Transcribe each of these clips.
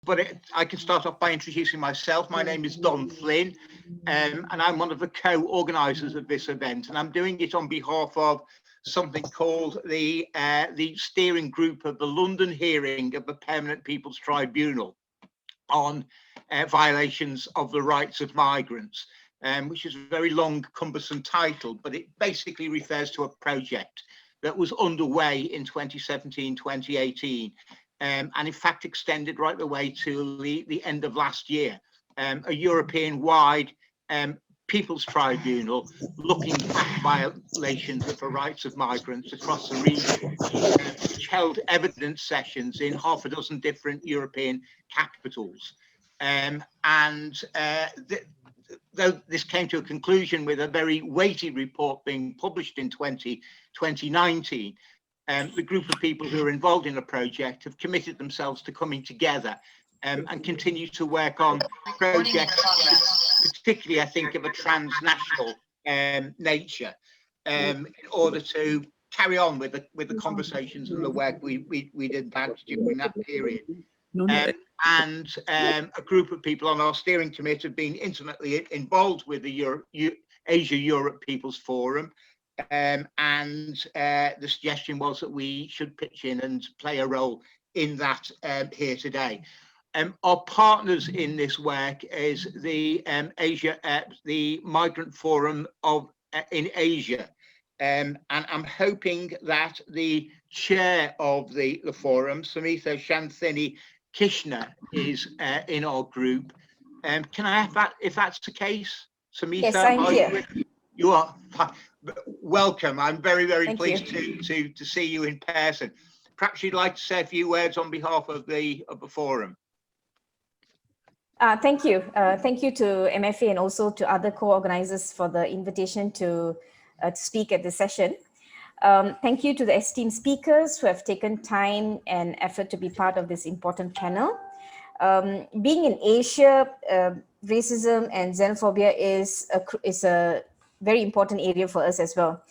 I can start off by introducing myself. My name is Don Flynn, and I'm one of the co-organisers of this event, and I'm doing it on behalf of something called the steering group of the London hearing of the Permanent People's Tribunal on violations of the rights of migrants, which is a very long, cumbersome title, but it basically refers to a project that was underway in 2017, 2018, and in fact extended right the way to the end of last year, a European-wide People's Tribunal looking at violations of the rights of migrants across the region, which held evidence sessions in half a dozen different European capitals. Though this came to a conclusion with a very weighty report being published in 2019, the group of people who are involved in the project have committed themselves to coming together and continue to work on projects, particularly I think of a transnational nature, in order to carry on with the conversations and the work we did during that period. A group of people on our steering committee have been intimately involved with the Asia-Europe People's Forum, and the suggestion was that we should pitch in and play a role in that here today. Our partners in this work is the the Migrant Forum in Asia, and I'm hoping that the chair of the forum, Samitha Shanthini Krishna, is in our group. Can I have that, if that's the case, Samitha? Yes, I'm here. You are welcome. I'm very, very Thank pleased you. to see you in person. Perhaps you'd like to say a few words on behalf of the forum. Thank you. Thank you to MFA and also to other co-organizers for the invitation to speak at this session. Thank you to the esteemed speakers who have taken time and effort to be part of this important panel. Being in Asia, racism and xenophobia is a very important area for us as well.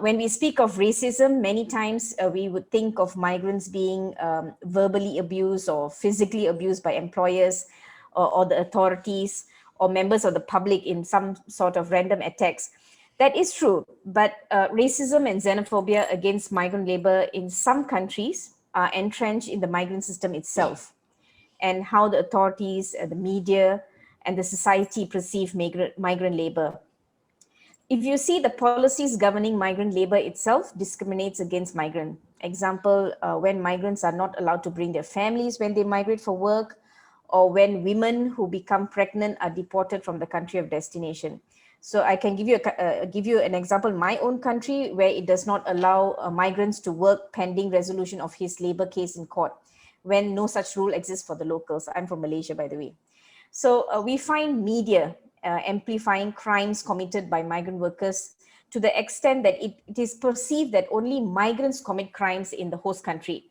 When we speak of racism, many times we would think of migrants being verbally abused or physically abused by employers or the authorities or members of the public in some sort of random attacks. That is true, but racism and xenophobia against migrant labor in some countries are entrenched in the migrant system itself, and how the authorities, the media, and the society perceive migrant labor. If you see, the policies governing migrant labor itself discriminates against migrants. Example, when migrants are not allowed to bring their families when they migrate for work, or when women who become pregnant are deported from the country of destination. So I can give you an example in my own country where it does not allow migrants to work pending resolution of his labor case in court, when no such rule exists for the locals. I'm from Malaysia, by the way. So we find media amplifying crimes committed by migrant workers to the extent that it is perceived that only migrants commit crimes in the host country.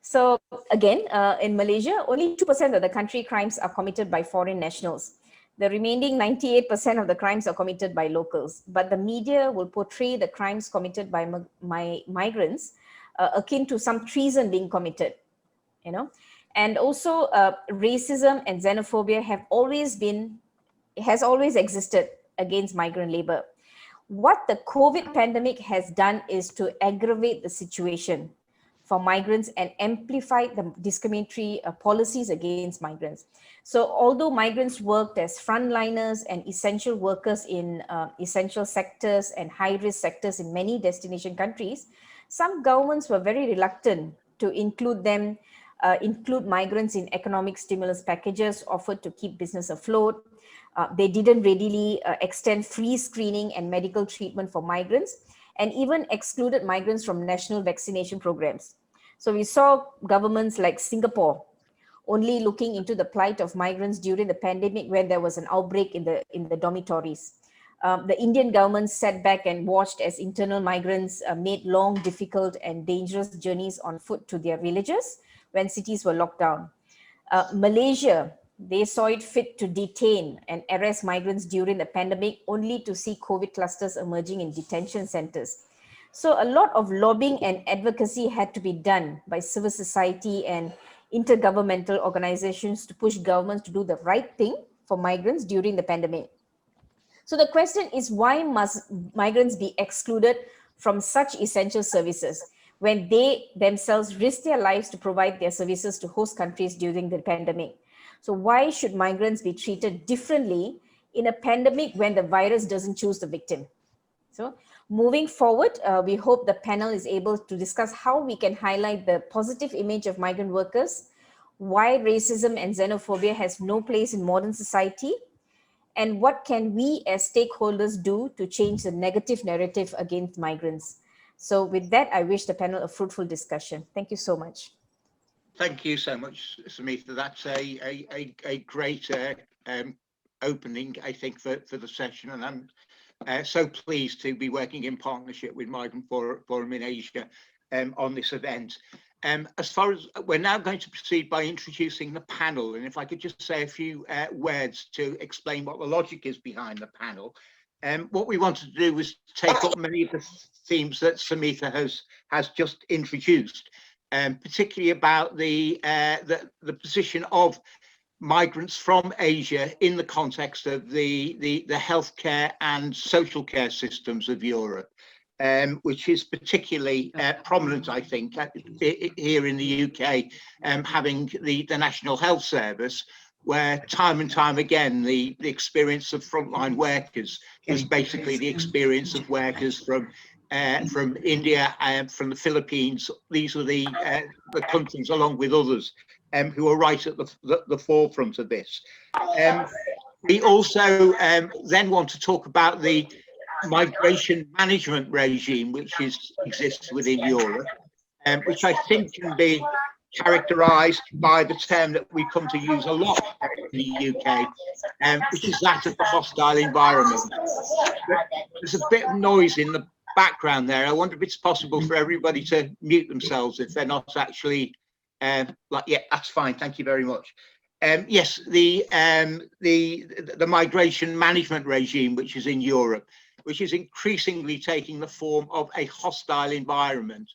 So again, in Malaysia, only 2% of the country crimes are committed by foreign nationals. The remaining 98% of the crimes are committed by locals. But the media will portray the crimes committed by migrants akin to some treason being committed, you know. And also racism and xenophobia has always existed against migrant labor. What the COVID pandemic has done is to aggravate the situation for migrants and amplify the discriminatory policies against migrants. So although migrants worked as frontliners and essential workers in essential sectors and high-risk sectors in many destination countries, some governments were very reluctant to include migrants in economic stimulus packages offered to keep business afloat. They didn't readily extend free screening and medical treatment for migrants, and even excluded migrants from national vaccination programs. So we saw governments like Singapore only looking into the plight of migrants during the pandemic when there was an outbreak in the dormitories. The Indian government sat back and watched as internal migrants made long, difficult and dangerous journeys on foot to their villages when cities were locked down. Malaysia, they saw it fit to detain and arrest migrants during the pandemic only to see COVID clusters emerging in detention centers. So a lot of lobbying and advocacy had to be done by civil society and intergovernmental organizations to push governments to do the right thing for migrants during the pandemic. So the question is, why must migrants be excluded from such essential services when they themselves risk their lives to provide their services to host countries during the pandemic? So why should migrants be treated differently in a pandemic when the virus doesn't choose the victim? So moving forward, we hope the panel is able to discuss how we can highlight the positive image of migrant workers, why racism and xenophobia has no place in modern society, and what can we as stakeholders do to change the negative narrative against migrants. So with that, I wish the panel a fruitful discussion. Thank you so much. Thank you so much, Samitha. That's a great opening, I think, for the session. And I'm so pleased to be working in partnership with Migrant Forum in Asia on this event. As far as we're now going to proceed by introducing the panel, and if I could just say a few words to explain what the logic is behind the panel. What we wanted to do was take up many of the themes that Samitha has just introduced, particularly about the position of migrants from Asia in the context of the healthcare and social care systems of Europe. Which is particularly prominent, I think, here in the UK, having the National Health Service, where time and time again, the experience of frontline workers is basically the experience of workers from India and from the Philippines. These are the countries, along with others, who are right at the forefront of this. We also then want to talk about the migration management regime which exists within Europe, which I think can be characterised by the term that we come to use a lot in the UK, which is that of the hostile environment. There's a bit of noise in the background there. I wonder if it's possible for everybody to mute themselves if they're not actually yeah, that's fine. Thank you very much. Yes, the migration management regime, which is in Europe, which is increasingly taking the form of a hostile environment,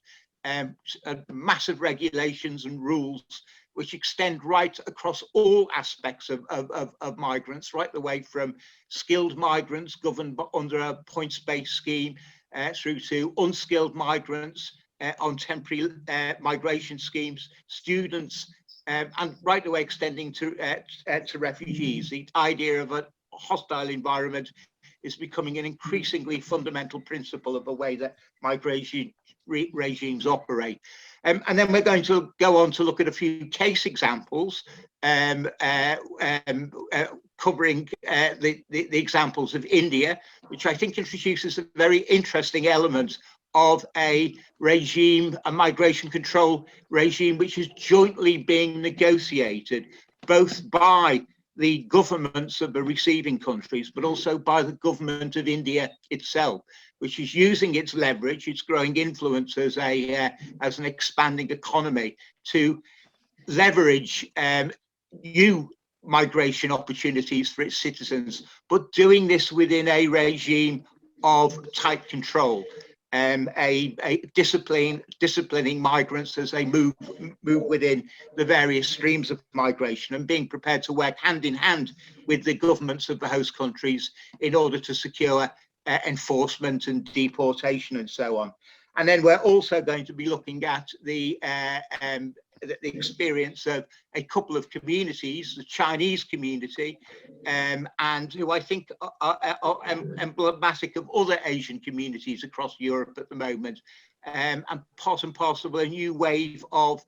massive regulations and rules which extend right across all aspects of migrants, right the way from skilled migrants governed under a points-based scheme through to unskilled migrants on temporary migration schemes, students, and right the way extending to refugees. The idea of a hostile environment is becoming an increasingly fundamental principle of the way that migration regimes operate. And then we're going to go on to look at a few case examples, covering the examples of India, which I think introduces a very interesting element of a regime, a migration control regime, which is jointly being negotiated both by the governments of the receiving countries, but also by the government of India itself, which is using its leverage, its growing influence as an expanding economy to leverage new migration opportunities for its citizens, but doing this within a regime of tight control. Disciplining migrants as they move within the various streams of migration, and being prepared to work hand in hand with the governments of the host countries in order to secure enforcement and deportation and so on. And then we're also going to be looking at the experience of a couple of communities, the Chinese community, and who I think are emblematic of other Asian communities across Europe at the moment, and part and parcel of a new wave of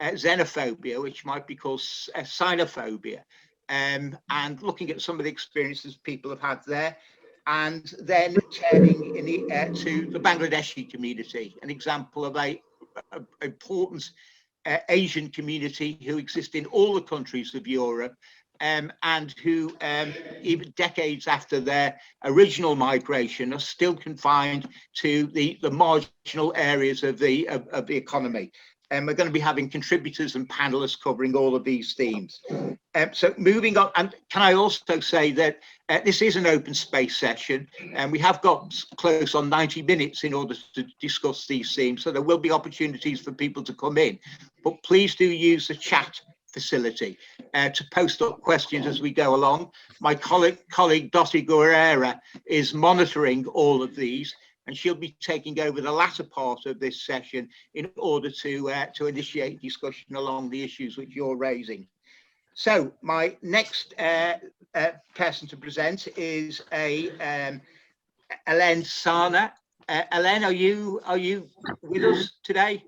xenophobia, which might be called Sinophobia, and looking at some of the experiences people have had there. And then turning to the Bangladeshi community, an example of a important Asian community who exist in all the countries of Europe, and who even decades after their original migration are still confined to the marginal areas of the economy. and we're going to be having contributors and panelists covering all of these themes. So moving on, and can I also say that this is an open space session, and we have got close on 90 minutes in order to discuss these themes, so there will be opportunities for people to come in, but please do use the chat facility to post up questions as we go along. My colleague Dottie Guerrera is monitoring all of these, and she'll be taking over the latter part of this session in order to initiate discussion along the issues which you're raising. So my next person to present is Ellen Sana. Ellen, are you with us today?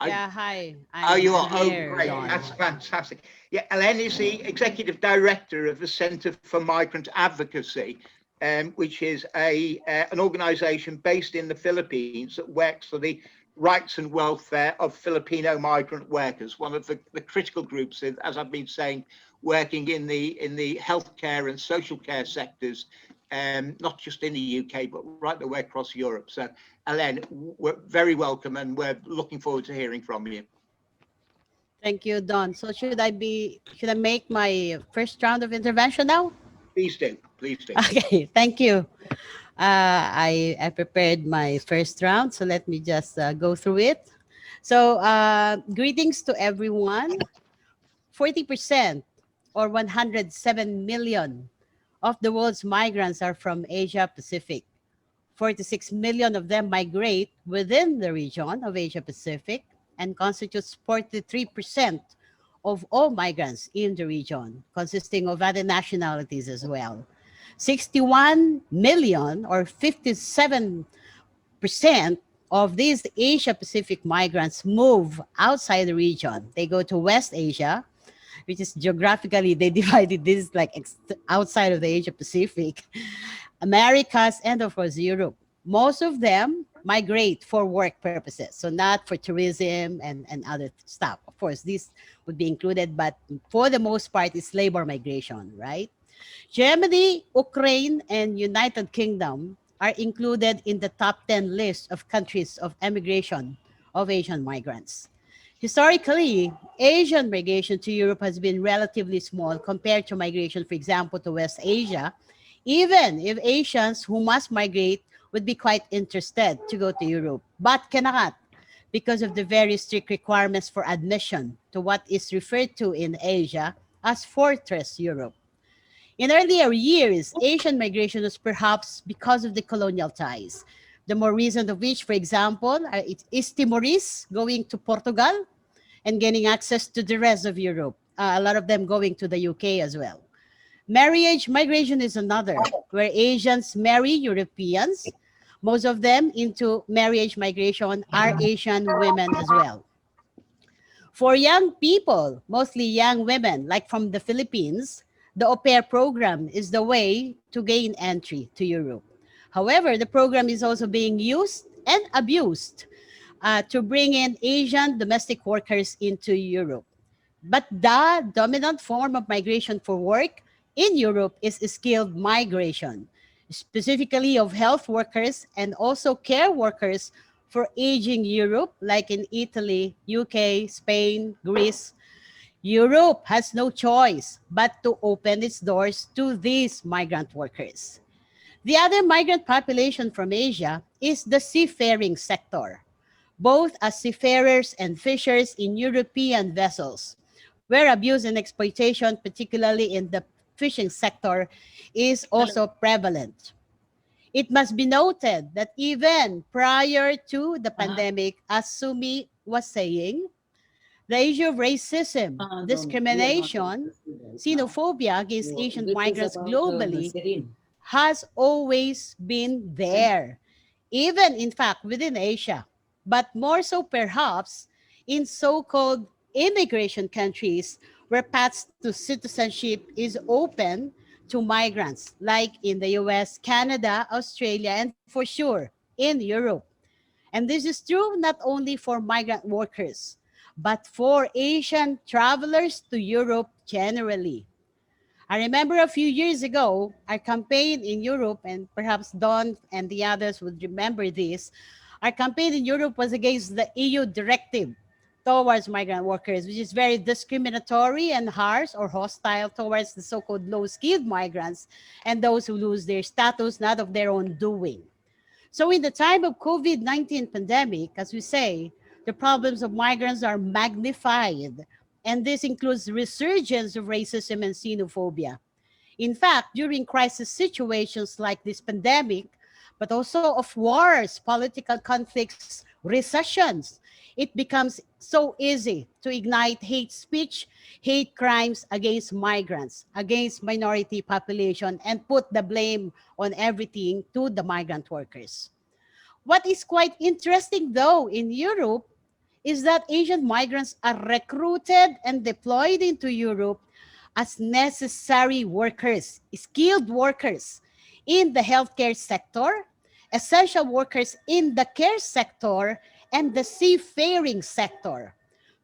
Yeah, hi. You are. Here, oh, great. Dawn. That's fantastic. Yeah, Ellen is the Executive Director of the Centre for Migrant Advocacy, which is an organisation based in the Philippines that works for the rights and welfare of Filipino migrant workers, one of the critical groups, as I've been saying, working in the healthcare and social care sectors, not just in the UK, but right the way across Europe. So, Ellen, we're very welcome, and we're looking forward to hearing from you. Thank you, Dawn. So should I make my first round of intervention now? Please do. Please do. Okay, thank you. I prepared my first round, so let me just go through it. So greetings to everyone. 40% or 107 million of the world's migrants are from Asia Pacific. 46 million of them migrate within the region of Asia Pacific and constitutes 43% of all migrants in the region, consisting of other nationalities as well. 61 million or 57% of these Asia Pacific migrants move outside the region. They go to West Asia, which is geographically, they divided this like outside of the Asia Pacific, Americas, and of course Europe. Most of them migrate for work purposes, so not for tourism and other stuff. Of course, this would be included, but for the most part, it's labor migration, right? Germany, Ukraine, and United Kingdom are included in the top 10 list of countries of emigration of Asian migrants. Historically, Asian migration to Europe has been relatively small compared to migration, for example, to West Asia, even if Asians who must migrate would be quite interested to go to Europe, but cannot because of the very strict requirements for admission to what is referred to in Asia as Fortress Europe. In earlier years, Asian migration was perhaps because of the colonial ties. The more recent of which, for example, is Timorese going to Portugal and gaining access to the rest of Europe. A lot of them going to the UK as well. Marriage migration is another, where Asians marry Europeans. Most of them into marriage migration are Asian women as well. For young people, mostly young women, like from the Philippines, the au pair program is the way to gain entry to Europe. However, the program is also being used and abused to bring in Asian domestic workers into Europe. But the dominant form of migration for work in Europe is skilled migration, specifically of health workers and also care workers for aging Europe, like in Italy, UK, Spain, Greece. Europe has no choice but to open its doors to these migrant workers. The other migrant population from Asia is the seafaring sector, both as seafarers and fishers in European vessels, where abuse and exploitation, particularly in the fishing sector, is also prevalent. It must be noted that even prior to the pandemic, as Sumi was saying, the issue of racism, discrimination, xenophobia against Asian migrants globally has always been there, even in fact within Asia, but more so perhaps in so-called immigration countries where paths to citizenship is open to migrants, like in the US, Canada, Australia, and for sure in Europe. And this is true not only for migrant workers, but for Asian travelers to Europe generally. I remember a few years ago, our campaign in Europe, and perhaps Don and the others would remember this, Our campaign in Europe was against the EU directive towards migrant workers, which is very discriminatory and harsh or hostile towards the so-called low-skilled migrants and those who lose their status not of their own doing. So in the time of COVID-19 pandemic, as we say, the problems of migrants are magnified, and this includes resurgence of racism and xenophobia. In fact, during crisis situations like this pandemic, but also of wars, political conflicts, recessions, it becomes so easy to ignite hate speech, hate crimes against migrants, against minority population, and put the blame on everything to the migrant workers. What is quite interesting though in Europe is that Asian migrants are recruited and deployed into Europe as necessary workers, skilled workers in the healthcare sector, essential workers in the care sector, and the seafaring sector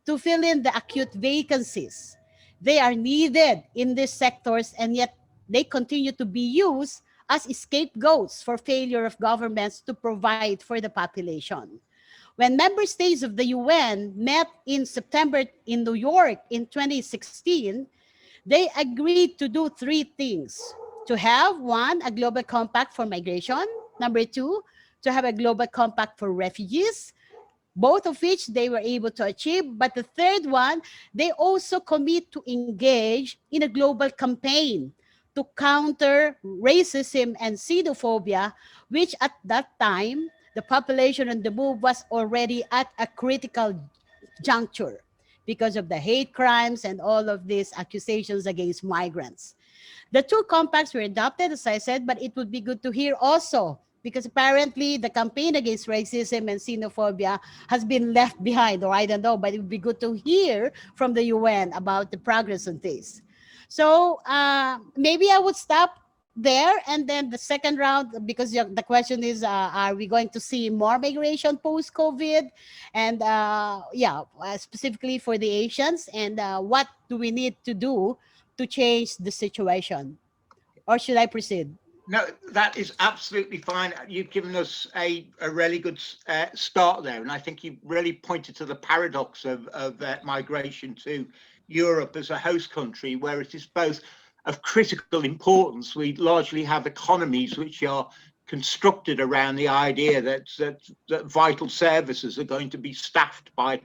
to fill in the acute vacancies. They are needed in these sectors, and yet they continue to be used as scapegoats for failure of governments to provide for the population. When member states of the UN met in September in New York in 2016, they agreed to do three things: to have one, a global compact for migration; number two, to have a global compact for refugees, both of which they were able to achieve. But the third one, they also commit to engage in a global campaign to counter racism and xenophobia, which at that time, the population on the move was already at a critical juncture because of the hate crimes and all of these accusations against migrants. The two compacts were adopted, as I said, but it would be good to hear also, because apparently the campaign against racism and xenophobia has been left behind, or I don't know, but it would be good to hear from the UN about the progress on this. So maybe I would stop there, and then the second round, because the question is, are we going to see more migration post-COVID? And specifically for the Asians, and what do we need to do to change the situation? Or should I proceed? No, that is absolutely fine. You've given us a really good start there. And I think you really pointed to the paradox of migration to Europe as a host country, where it is both of critical importance. We largely have economies which are constructed around the idea that vital services are going to be staffed by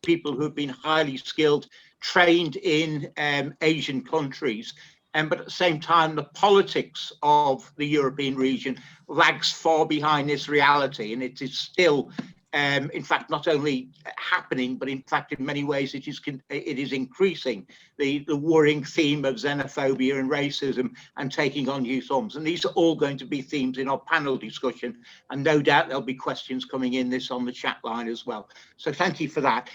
people who have been highly skilled, trained in Asian countries. But at the same time, the politics of the European region lags far behind this reality. And it is still, in fact, not only happening, but in fact, in many ways, it is increasing the worrying theme of xenophobia and racism and taking on new forms. And these are all going to be themes in our panel discussion. And no doubt there'll be questions coming in this on the chat line as well. So thank you for that.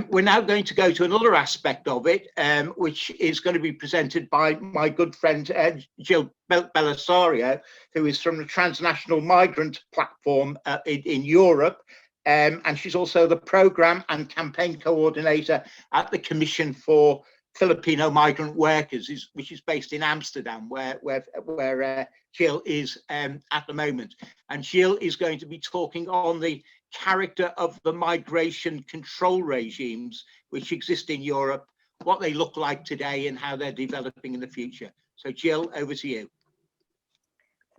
We're now going to go to another aspect of it, which is going to be presented by my good friend, Jill Bellisario, who is from the Transnational Migrant Platform in Europe. And she's also the program and campaign coordinator at the Commission for Filipino Migrant Workers, which is based in Amsterdam, where Jill is at the moment. And Jill is going to be talking on the character of the migration control regimes which exist in Europe, what they look like today and how they're developing in the future. So Jill, over to you.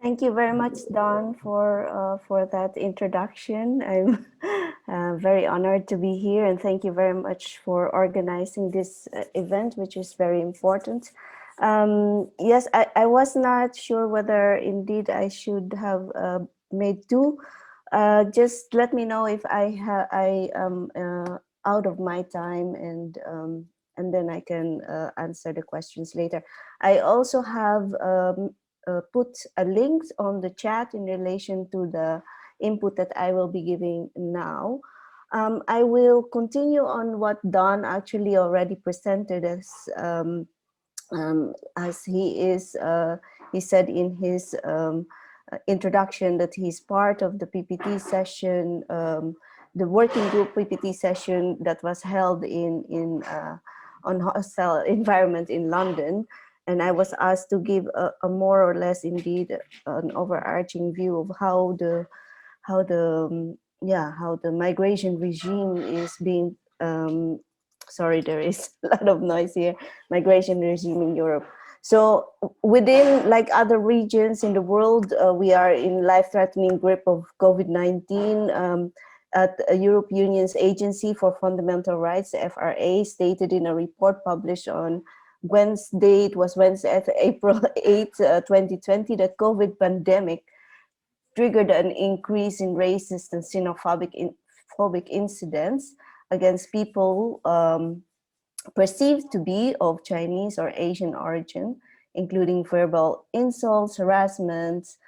Thank you very much, Don, for that introduction. I'm very honored to be here, and thank you very much for organizing this event, which is very important. Yes, I was not sure whether indeed I should have made two. Just let me know if I am out of my time, and then I can answer the questions later. I also have put a link on the chat in relation to the input that I will be giving now. I will continue on what Don actually already presented as he said in his introduction that he's part of the PPT session, the working group PPT session that was held on hostile environment in London. And I was asked to give a more or less indeed an overarching view of how how the migration regime is being sorry, there is a lot of noise here, migration regime in Europe. So within like other regions in the world, we are in life-threatening grip of COVID-19. At the Europe Union's Agency for Fundamental Rights, FRA, stated in a report published on Wednesday, April 8, 2020, that COVID pandemic triggered an increase in racist and xenophobic incidents against people perceived to be of Chinese or Asian origin, including verbal insults, harassment,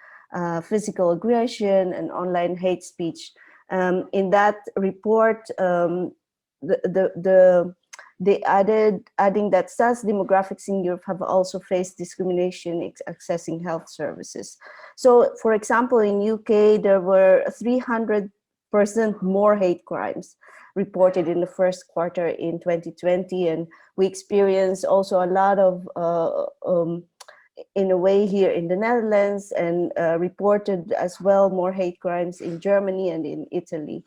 physical aggression, and online hate speech. In that report, they adding that such demographics in Europe have also faced discrimination accessing health services. So, for example, in UK, there were 300% more hate crimes reported in the first quarter in 2020, and we experienced also a lot of in a way here in the Netherlands, and reported as well more hate crimes in Germany and in Italy.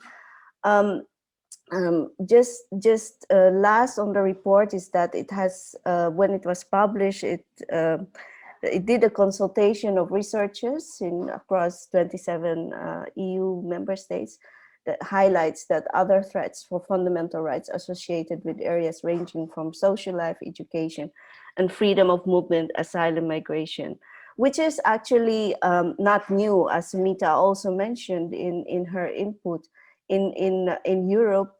Just last on the report is that it has when it was published, it did a consultation of researchers in across 27 EU member states that highlights that other threats for fundamental rights associated with areas ranging from social life, education, and freedom of movement, asylum, migration, which is actually not new, as Mita also mentioned in her input. In Europe,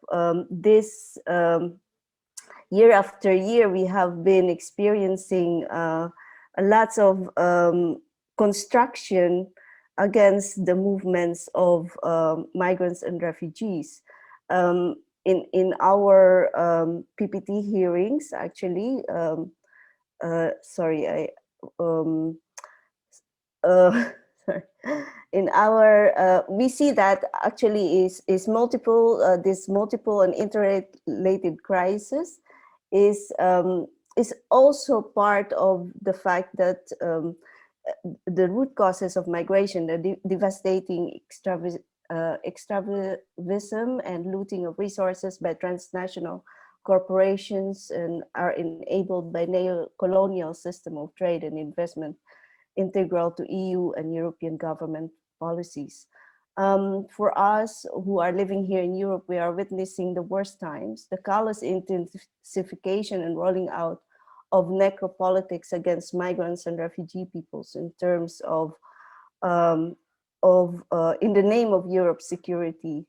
this year after year, we have been experiencing lots of construction against the movements of migrants and refugees. In our PPT hearings, actually, sorry, in our we see that actually is multiple this multiple and interrelated crisis is also part of the fact that the root causes of migration, the devastating extractivism and looting of resources by transnational corporations, and are enabled by neo-colonial system of trade and investment integral to EU and European government policies. For us who are living here in Europe, we are witnessing the worst times, the callous intensification and rolling out of necropolitics against migrants and refugee peoples in terms of in the name of Europe's security.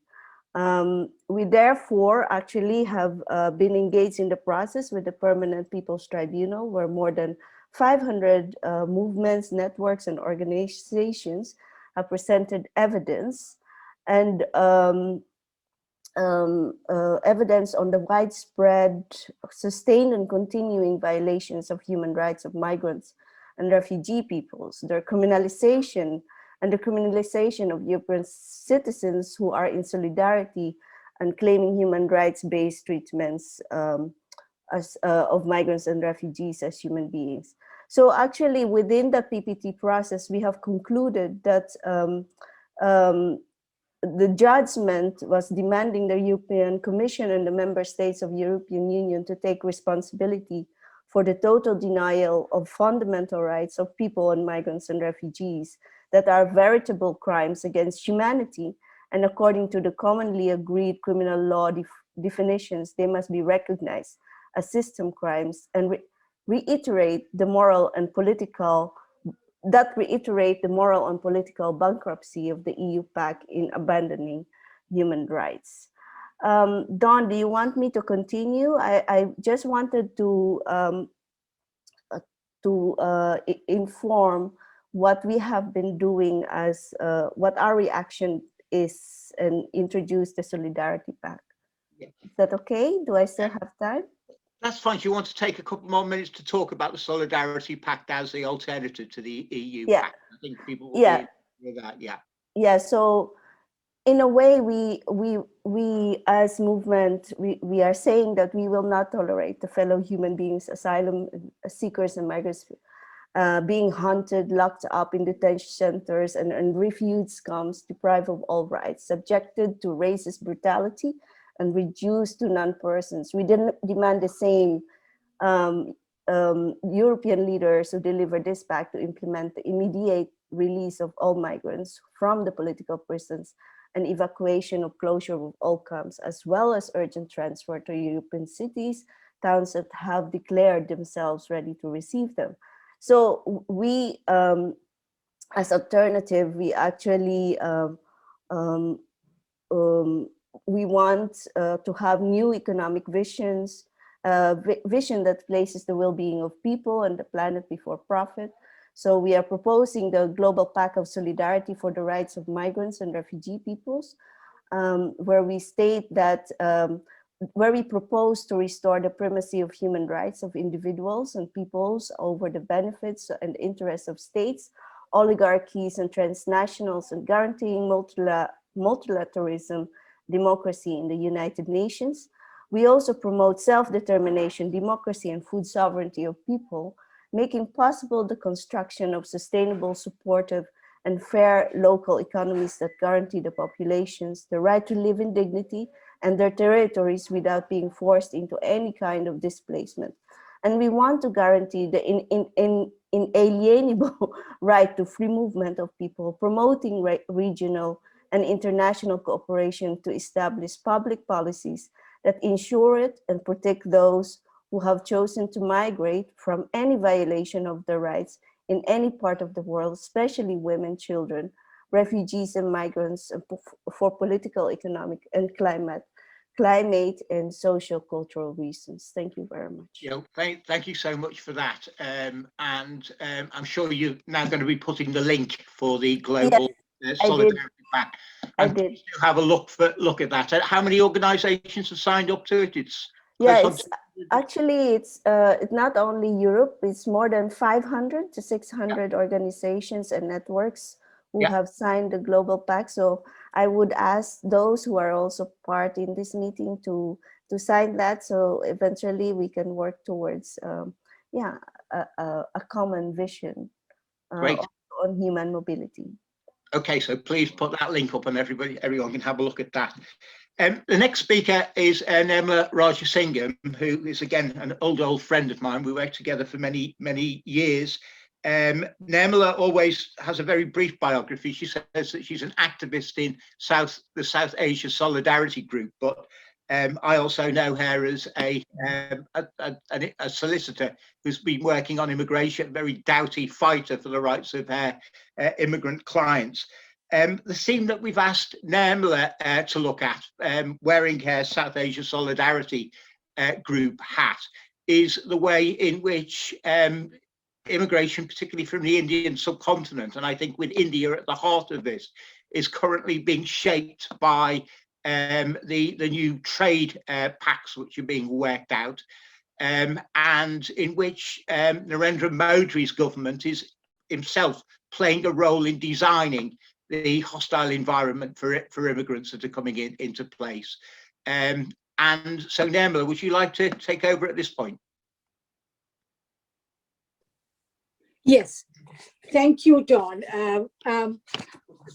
We therefore actually have been engaged in the process with the Permanent People's Tribunal, where more than 500 movements, networks, and organizations have presented evidence and evidence on the widespread, sustained, and continuing violations of human rights of migrants and refugee peoples, their criminalization, and the criminalization of European citizens who are in solidarity and claiming human rights-based treatments of migrants and refugees as human beings. So actually within the PPT process, we have concluded that the judgment was demanding the European Commission and the member states of the European Union to take responsibility for the total denial of fundamental rights of people and migrants and refugees that are veritable crimes against humanity. And according to the commonly agreed criminal law definitions, they must be recognized as system crimes, and reiterate the moral and political bankruptcy of the EU Pact in abandoning human rights. Dawn, do you want me to continue? I just wanted to inform what we have been doing as what our reaction is, and introduce the Solidarity Pact. Yeah. Is that okay? Do I still have time? That's fine. Do you want to take a couple more minutes to talk about the Solidarity Pact as the alternative to the EU Pact? I think people will be with that. Yeah. Yeah. So, in a way, we as movement, we are saying that we will not tolerate the fellow human beings, asylum seekers and migrants, being hunted, locked up in detention centers and refugee camps, deprived of all rights, subjected to racist brutality, and reduced to non-persons. We didn't demand the same European leaders who delivered this pact to implement the immediate release of all migrants from the political prisons and evacuation or closure of all camps, as well as urgent transfer to European cities, towns that have declared themselves ready to receive them. So we, as alternative, we actually we want to have new economic visions, vision that places the well-being of people and the planet before profit. So we are proposing the Global Pact of Solidarity for the Rights of Migrants and Refugee Peoples, where we state that, where we propose to restore the primacy of human rights of individuals and peoples over the benefits and interests of states, oligarchies and transnationals, and guaranteeing multilateralism, democracy in the United Nations. We also promote self-determination, democracy, and food sovereignty of people, making possible the construction of sustainable, supportive, and fair local economies that guarantee the populations the right to live in dignity and their territories without being forced into any kind of displacement. And we want to guarantee the inalienable right to free movement of people, promoting regional and international cooperation to establish public policies that ensure it and protect those who have chosen to migrate from any violation of their rights in any part of the world, especially women, children, refugees, and migrants, for political, economic, and climate and social cultural reasons. Thank you very much. Thank you so much for that. I'm sure you're now going to be putting the link for the Global Solidarity Pact. I did. Have a look at that. How many organizations have signed up to it? It's actually it's not only Europe, it's more than 500 to 600 organizations and networks who have signed the Global Pact. So I would ask those who are also part in this meeting to sign that, so eventually we can work towards a common vision on human mobility. Okay, so please put that link up and everyone can have a look at that. The next speaker is Nirmala Rajasingham, who is again an old friend of mine. We worked together for many years. Nirmala always has a very brief biography. She says that she's an activist in the South Asia Solidarity Group, but I also know her as a solicitor who's been working on immigration, a very doughty fighter for the rights of her immigrant clients. The theme that we've asked Nirmala to look at, wearing her South Asia Solidarity Group hat, is the way in which immigration, particularly from the Indian subcontinent, and I think with India at the heart of this, is currently being shaped by the new trade pacts which are being worked out, and in which Narendra Modi's government is himself playing a role in designing the hostile environment for immigrants that are coming into place. And so, Nirmala, would you like to take over at this point? Yes, thank you, Don.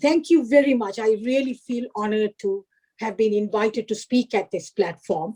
Thank you very much. I really feel honored to have been invited to speak at this platform.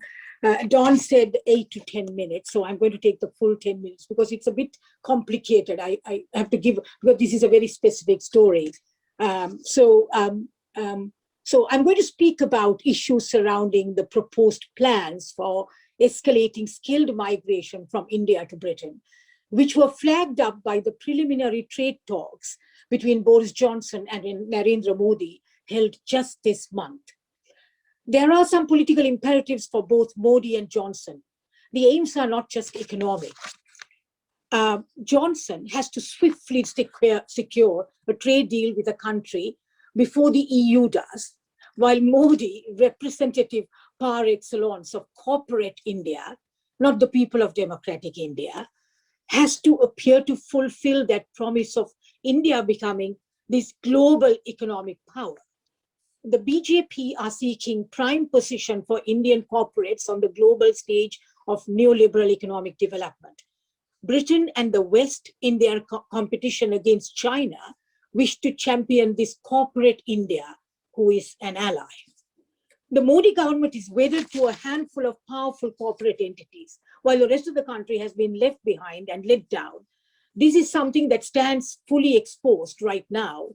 Don said 8 to 10 minutes, so I'm going to take the full 10 minutes because it's a bit complicated. I have to give, because this is a very specific story. So I'm going to speak about issues surrounding the proposed plans for escalating skilled migration from India to Britain, which were flagged up by the preliminary trade talks between Boris Johnson and Narendra Modi held just this month. There are some political imperatives for both Modi and Johnson. The aims are not just economic. Johnson has to swiftly secure a trade deal with a country before the EU does, while Modi, representative par excellence of corporate India, not the people of democratic India, has to appear to fulfill that promise of India becoming this global economic power. The BJP are seeking prime position for Indian corporates on the global stage of neoliberal economic development. Britain and the West, in their competition against China, wish to champion this corporate India, who is an ally. The Modi government is wedded to a handful of powerful corporate entities, while the rest of the country has been left behind and let down. This is something that stands fully exposed right now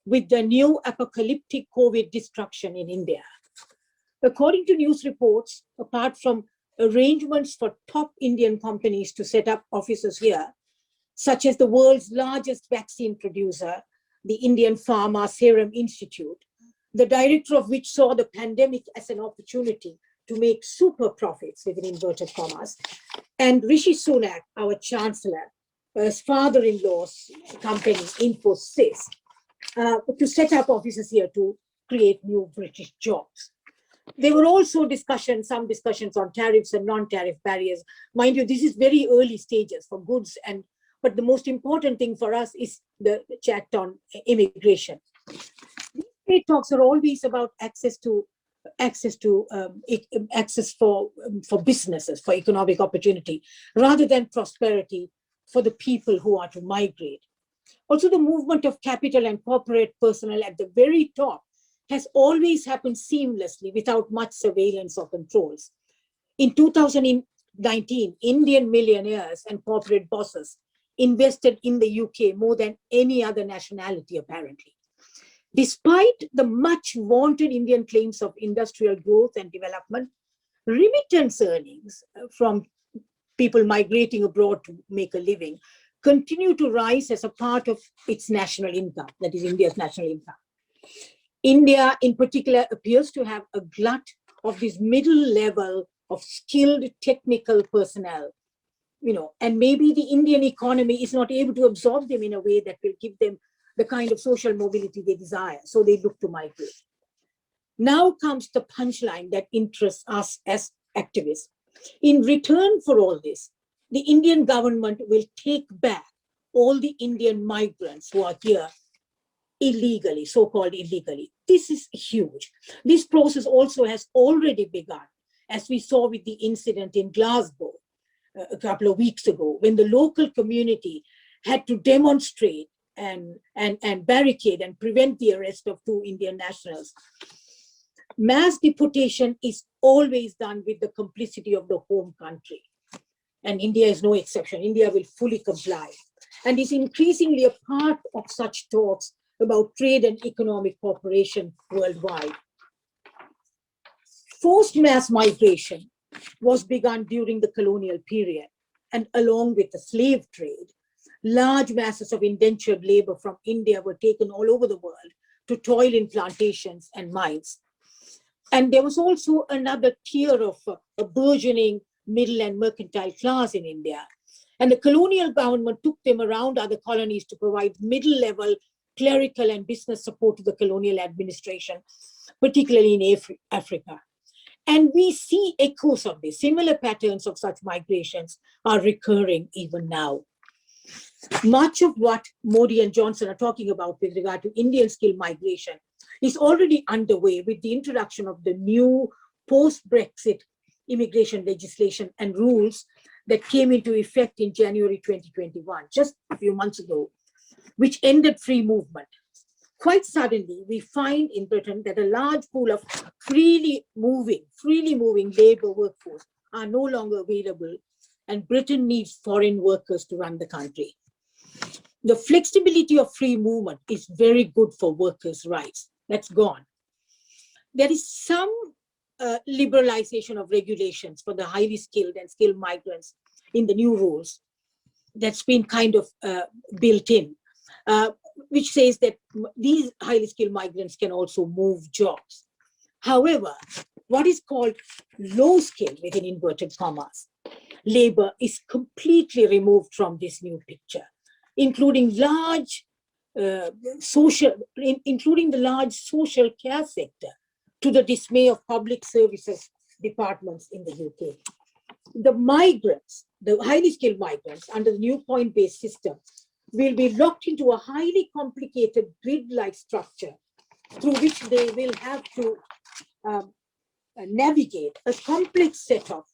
with the new apocalyptic COVID destruction in India. According to news reports, apart from arrangements for top Indian companies to set up offices here, such as the world's largest vaccine producer, the Indian Pharma Serum Institute, the director of which saw the pandemic as an opportunity to make super profits, within inverted commas, and Rishi Sunak, our chancellor, his father-in-law's company, Infosys, to set up offices here to create new British jobs. There were also some discussions on tariffs and non-tariff barriers. Mind you, this is very early stages for goods, but the most important thing for us is the chat on immigration. These trade talks are always about access for businesses, for economic opportunity, rather than prosperity for the people who are to migrate. Also, the movement of capital and corporate personnel at the very top has always happened seamlessly without much surveillance or controls. In 2019, Indian millionaires and corporate bosses invested in the UK more than any other nationality, apparently. Despite the much vaunted Indian claims of industrial growth and development, remittance earnings from people migrating abroad to make a living continue to rise as a part of its national income, that is India's national income. India, in particular, appears to have a glut of this middle level of skilled technical personnel, and maybe the Indian economy is not able to absorb them in a way that will give them the kind of social mobility they desire, so they look to migrate. Now comes the punchline that interests us as activists. In return for all this, the Indian government will take back all the Indian migrants who are here illegally, so-called illegally. This is huge. This process also has already begun, as we saw with the incident in Glasgow a couple of weeks ago, when the local community had to demonstrate and barricade and prevent the arrest of 2 Indian nationals. Mass deportation is always done with the complicity of the home country. And India is no exception. India will fully comply and is increasingly a part of such talks about trade and economic cooperation worldwide. Forced mass migration was begun during the colonial period, and along with the slave trade, large masses of indentured labor from India were taken all over the world to toil in plantations and mines. And there was also another tier of a burgeoning middle and mercantile class in India. And the colonial government took them around other colonies to provide middle-level clerical and business support to the colonial administration, particularly in Africa. And we see echoes of this. Similar patterns of such migrations are recurring even now. Much of what Modi and Johnson are talking about with regard to Indian skill migration is already underway with the introduction of the new post-Brexit immigration legislation and rules that came into effect in January 2021, just a few months ago, which ended free movement. Quite suddenly, we find in Britain that a large pool of freely moving labor workforce are no longer available, and Britain needs foreign workers to run the country. The flexibility of free movement is very good for workers' rights. That's gone. There is some liberalization of regulations for the highly skilled and skilled migrants in the new rules that's been kind of built in, which says that these highly skilled migrants can also move jobs. However, what is called low skill, within inverted commas, labor is completely removed from this new picture, including the large social care sector, to the dismay of public services departments in the UK. The migrants, the highly skilled migrants under the new point-based system, will be locked into a highly complicated grid-like structure through which they will have to navigate a complex set of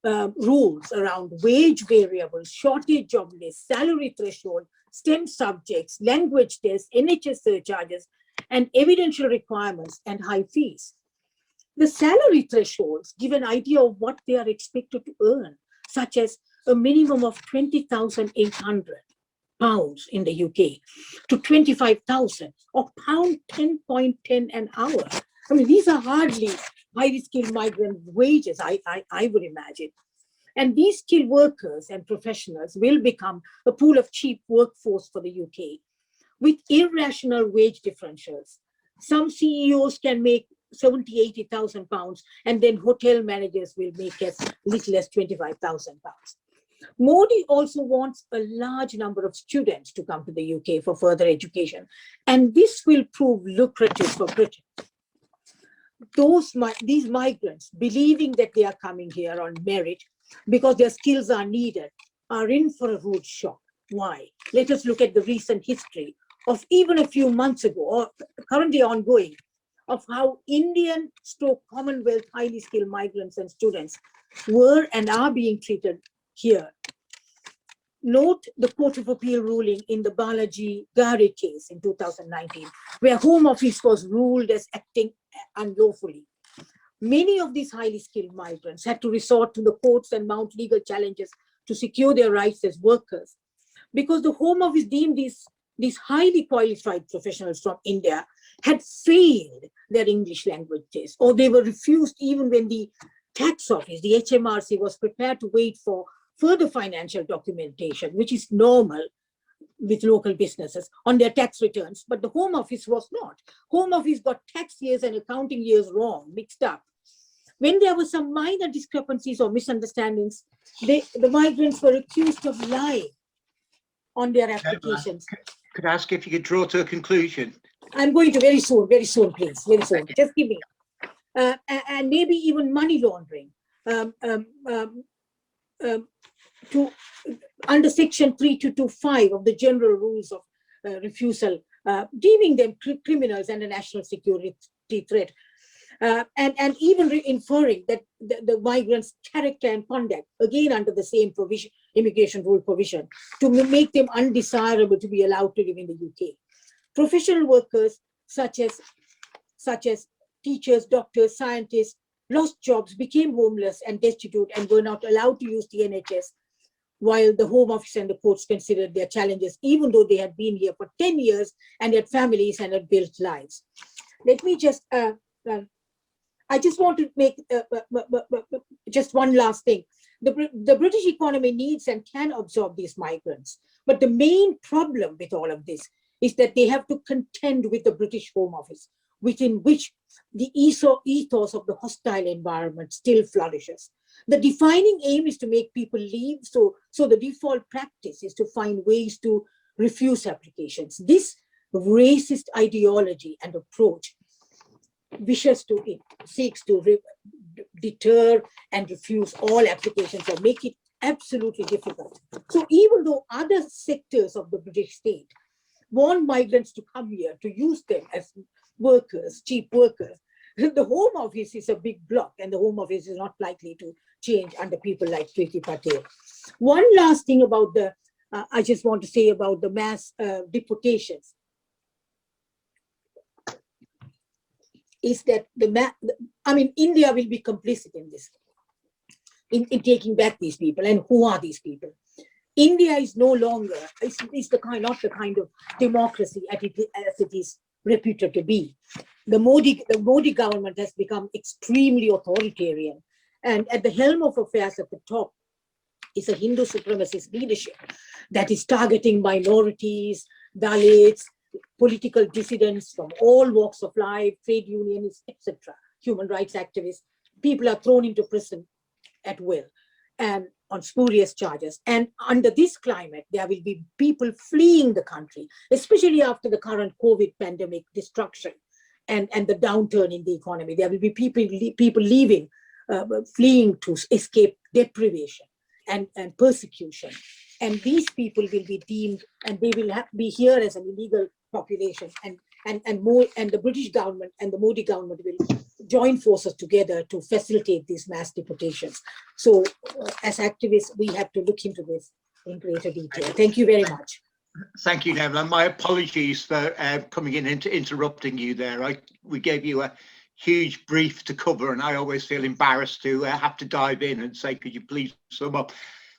rules around wage variables, shortage job list, salary threshold, STEM subjects, language tests, NHS surcharges, and evidential requirements and high fees. The salary thresholds give an idea of what they are expected to earn, such as a minimum of £20,800 in the UK to 25,000 or pound 10.10 an hour. I mean, these are hardly highly skilled migrant wages, I would imagine. And these skilled workers and professionals will become a pool of cheap workforce for the UK with irrational wage differentials. Some CEOs can make 70, 80,000 pounds, and then hotel managers will make as little as 25,000 pounds. Modi also wants a large number of students to come to the UK for further education, and this will prove lucrative for Britain. These migrants, believing that they are coming here on merit because their skills are needed, are in for a rude shock. Why? Let us look at the recent history of even a few months ago, or currently ongoing, of how Indian/Commonwealth highly skilled migrants and students were and are being treated here. Note the Court of Appeal ruling in the Balaji Gari case in 2019, where Home Office was ruled as acting unlawfully. Many of these highly skilled migrants had to resort to the courts and mount legal challenges to secure their rights as workers, because the Home Office deemed these highly qualified professionals from India had failed their English language test, or they were refused even when the tax office, the HMRC, was prepared to wait for further financial documentation, which is normal with local businesses on their tax returns, but the Home Office was not. Home Office got tax years and accounting years wrong, mixed up. When there were some minor discrepancies or misunderstandings, the migrants were accused of lying on their applications. Could I ask if you could draw to a conclusion? I'm going to very soon, please, very soon. Okay. Just give me. And maybe even money laundering. To under Section 3225 of the General Rules of Refusal, deeming them criminals and a national security threat. And even inferring that the migrants' character and conduct, again under the same provision, immigration rule provision, to make them undesirable to be allowed to live in the UK. Professional workers such as teachers, doctors, scientists, lost jobs, became homeless and destitute, and were not allowed to use the NHS, while the Home Office and the courts considered their challenges, even though they had been here for 10 years and had families and had built lives. Let me just, I just want to make just one last thing. The British economy needs and can absorb these migrants. But the main problem with all of this is that they have to contend with the British Home Office, within which the ethos of the hostile environment still flourishes. The defining aim is to make people leave, so the default practice is to find ways to refuse applications. This racist ideology and approach seeks to deter and refuse all applications or make it absolutely difficult. So even though other sectors of the British state want migrants to come here to use them as workers, cheap workers, the Home Office is a big block, and the Home Office is not likely to change under people like Priti Patel. One last thing about I just want to say about the mass deportations is that India will be complicit in this, in taking back these people. And who are these people? India is no longer, not the kind of democracy as it is reputed to be. The Modi government has become extremely authoritarian, and at the helm of affairs at the top is a Hindu supremacist leadership that is targeting minorities, Dalits, political dissidents from all walks of life, trade unionists, etc., human rights activists. People are thrown into prison at will and on spurious charges. And under this climate, there will be people fleeing the country, especially after the current COVID pandemic destruction and the downturn in the economy. There will be people leaving, fleeing to escape deprivation and persecution. And these people will be deemed, and they will be here as an illegal population. And the British government and the Modi government will join forces together to facilitate these mass deportations. So as activists, we have to look into this in greater detail. Thank you very much. Thank you, Neville. And my apologies for coming in and interrupting you there. We gave you a huge brief to cover, and I always feel embarrassed to have to dive in and say, could you please sum up?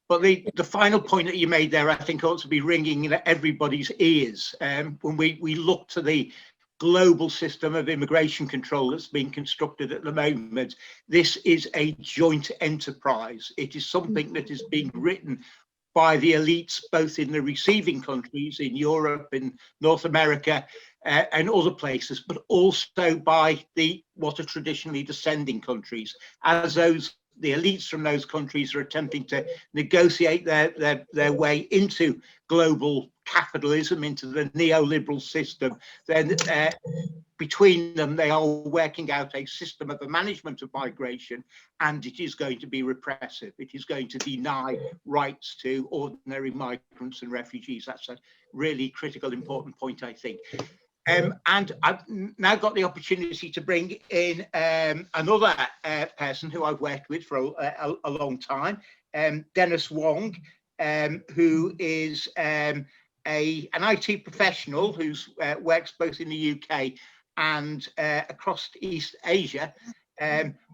But the final point that you made there, I think, ought to be ringing in everybody's ears. When we look to the global system of immigration control that's being constructed at the moment, this is a joint enterprise. It is something that is being written by the elites, both in the receiving countries, in Europe, in North America, and other places, but also by what are traditionally the sending countries, as the elites from those countries are attempting to negotiate their way into global capitalism, into the neoliberal system. Then between them, they are working out a system of the management of migration, and it is going to be repressive. It is going to deny rights to ordinary migrants and refugees. That's a really critical, important point, I think. And I've now got the opportunity to bring in another person who I've worked with for a long time, Dennis Wong, who is an IT professional who works both in the UK and across East Asia.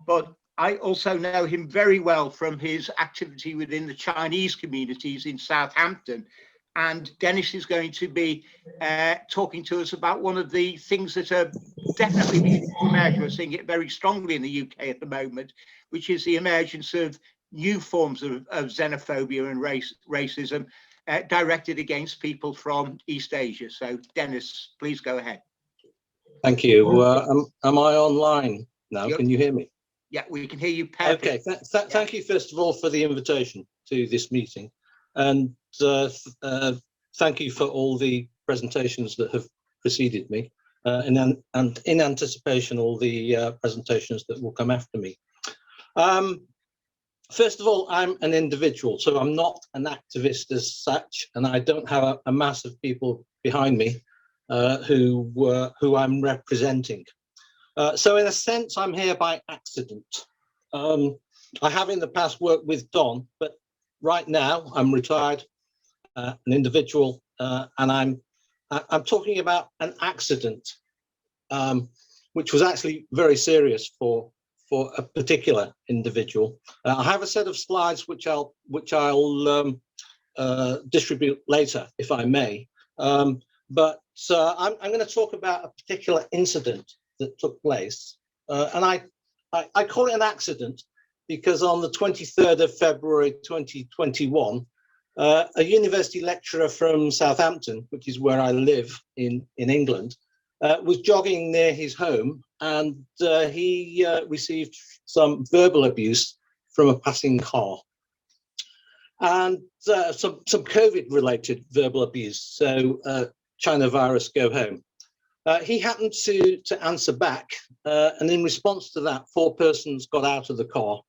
But I also know him very well from his activity within the Chinese communities in Southampton. And Dennis is going to be talking to us about one of the things that are definitely beginning to emerge. We're seeing it very strongly in the UK at the moment, which is the emergence of new forms of xenophobia and racism directed against people from East Asia. So Dennis, please go ahead. Thank you. Am I online now? Yep. Can you hear me? Yeah, we can hear you perfectly. Okay, thank you first of all for the invitation to this meeting. And thank you for all the presentations that have preceded me, and in anticipation all the presentations that will come after me. First of all, I'm an individual, so I'm not an activist as such, and I don't have a mass of people behind me who I'm representing. So in a sense, I'm here by accident. I have in the past worked with Don, but right now I'm retired, an individual, and I'm talking about an accident, which was actually very serious for a particular individual. I have a set of slides which I'll distribute later, if I may. But I'm going to talk about a particular incident that took place, and I call it an accident because on the 23rd of February 2021, a university lecturer from Southampton, which is where I live in England, was jogging near his home, and he received some verbal abuse from a passing car, and some COVID-related verbal abuse. So China virus, go home. He happened to answer back, and in response to that, 4 persons got out of the car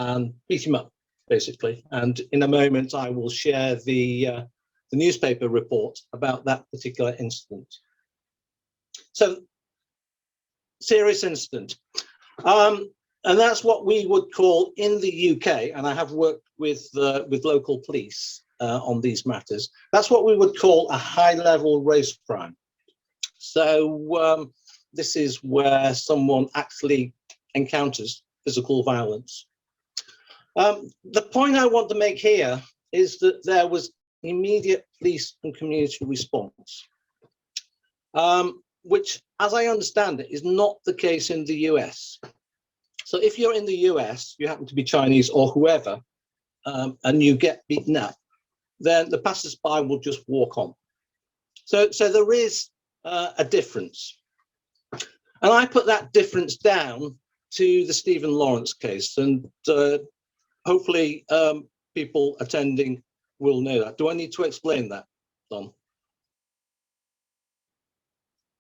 and beat him up, basically. And in a moment, I will share the newspaper report about that particular incident. So, serious incident. And that's what we would call in the UK, and I have worked with local police on these matters, that's what we would call a high-level race crime. So this is where someone actually encounters physical violence. The point I want to make here is that there was immediate police and community response, which, as I understand it, is not the case in the US. So if you're in the US, you happen to be Chinese or whoever, and you get beaten up, then the passers-by will just walk on. So there is a difference. And I put that difference down to the Stephen Lawrence case, and hopefully people attending will know that. Do I need to explain that, Don?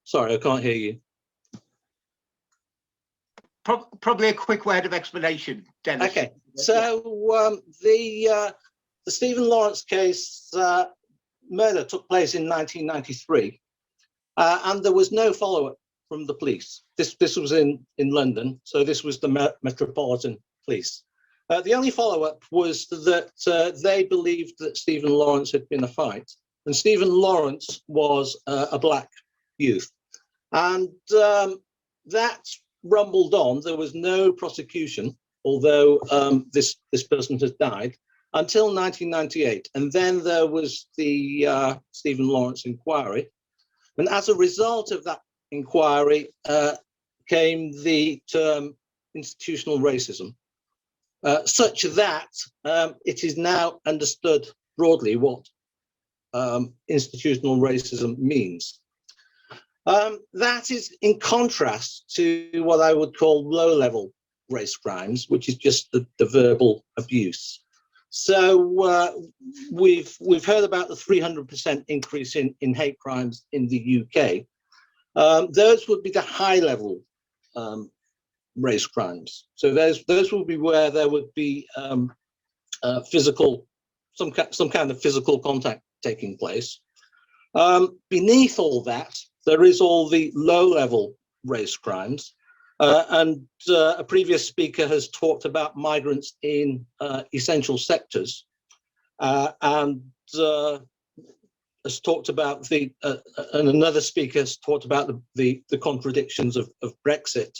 Sorry, I can't hear you. Probably a quick word of explanation, Dennis. Okay, so the Stephen Lawrence case, murder took place in 1993, and there was no follow-up from the police. This was in London, so this was the Metropolitan Police. The only follow-up was that they believed that Stephen Lawrence had been a fight, and Stephen Lawrence was a black youth. And that rumbled on. There was no prosecution, although this person has died, until 1998. And then there was the Stephen Lawrence inquiry. And as a result of that inquiry came the term institutional racism, such that it is now understood broadly what institutional racism means. That is in contrast to what I would call low-level race crimes, which is just the verbal abuse. So we've heard about the 300% increase in hate crimes in the UK. Those would be the high-level race crimes. So those would be where there would be some kind of physical contact taking place. Beneath all that, there is all the low-level race crimes. And a previous speaker has talked about migrants in essential sectors, and has talked about and another speaker has talked about the contradictions of Brexit.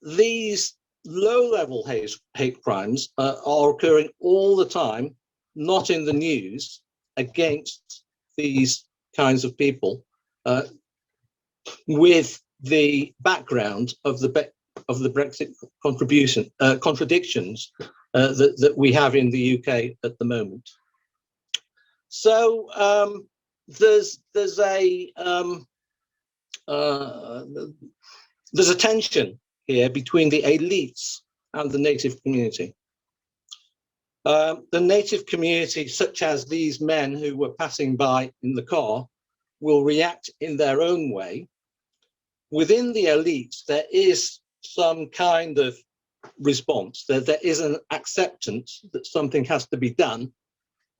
These low-level hate crimes are occurring all the time, not in the news, against these kinds of people, with the background of the Brexit contradictions that we have in the UK at the moment. So there's a tension here between the elites and the native community. The native community, such as these men who were passing by in the car, will react in their own way. Within the elites, there is some kind of response. There is an acceptance that something has to be done.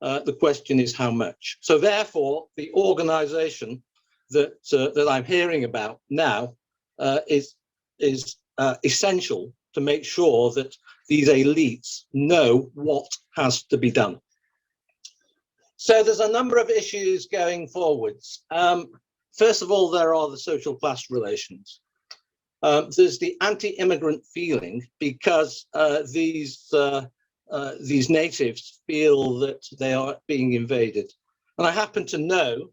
The question is how much. So therefore, the organization that I'm hearing about now is essential to make sure that these elites know what has to be done. So there's a number of issues going forwards. First of all, there are the social class relations. There's the anti-immigrant feeling because these natives feel that they are being invaded. And I happen to know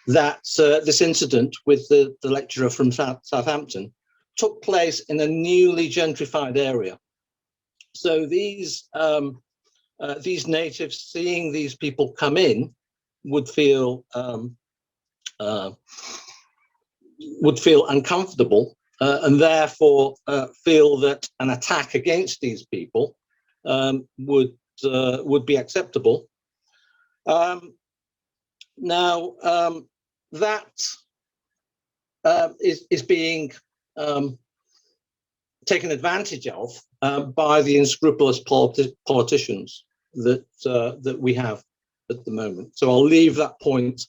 that this incident with the lecturer from Southampton took place in a newly gentrified area. So these natives, seeing these people come in, would feel uncomfortable, and therefore feel that an attack against these people would be acceptable. Now that is being taken advantage of by the unscrupulous politicians that we have at the moment. So I'll leave that point.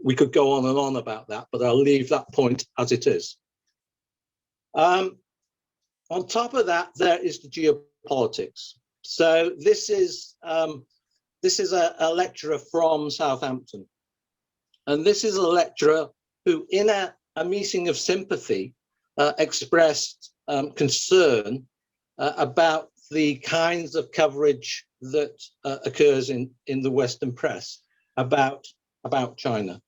We could go on and on about that, but I'll leave that point as it is. On top of that, there is the geopolitics. So this is a lecturer from Southampton, and this is a lecturer who, in a meeting of sympathy, expressed concern about the kinds of coverage that occurs in the Western press about China.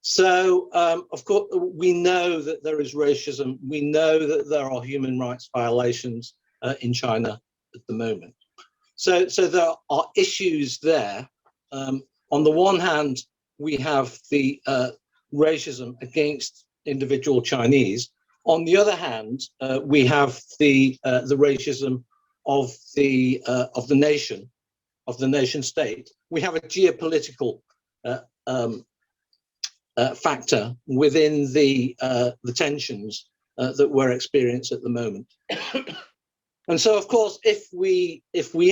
So, of course, we know that there is racism. We know that there are human rights violations in China at the moment. So there are issues there. On the one hand, we have the racism against individual Chinese. On the other hand, we have the racism of the nation state. We have a geopolitical factor within the tensions that we're experiencing at the moment. And so, of course, if we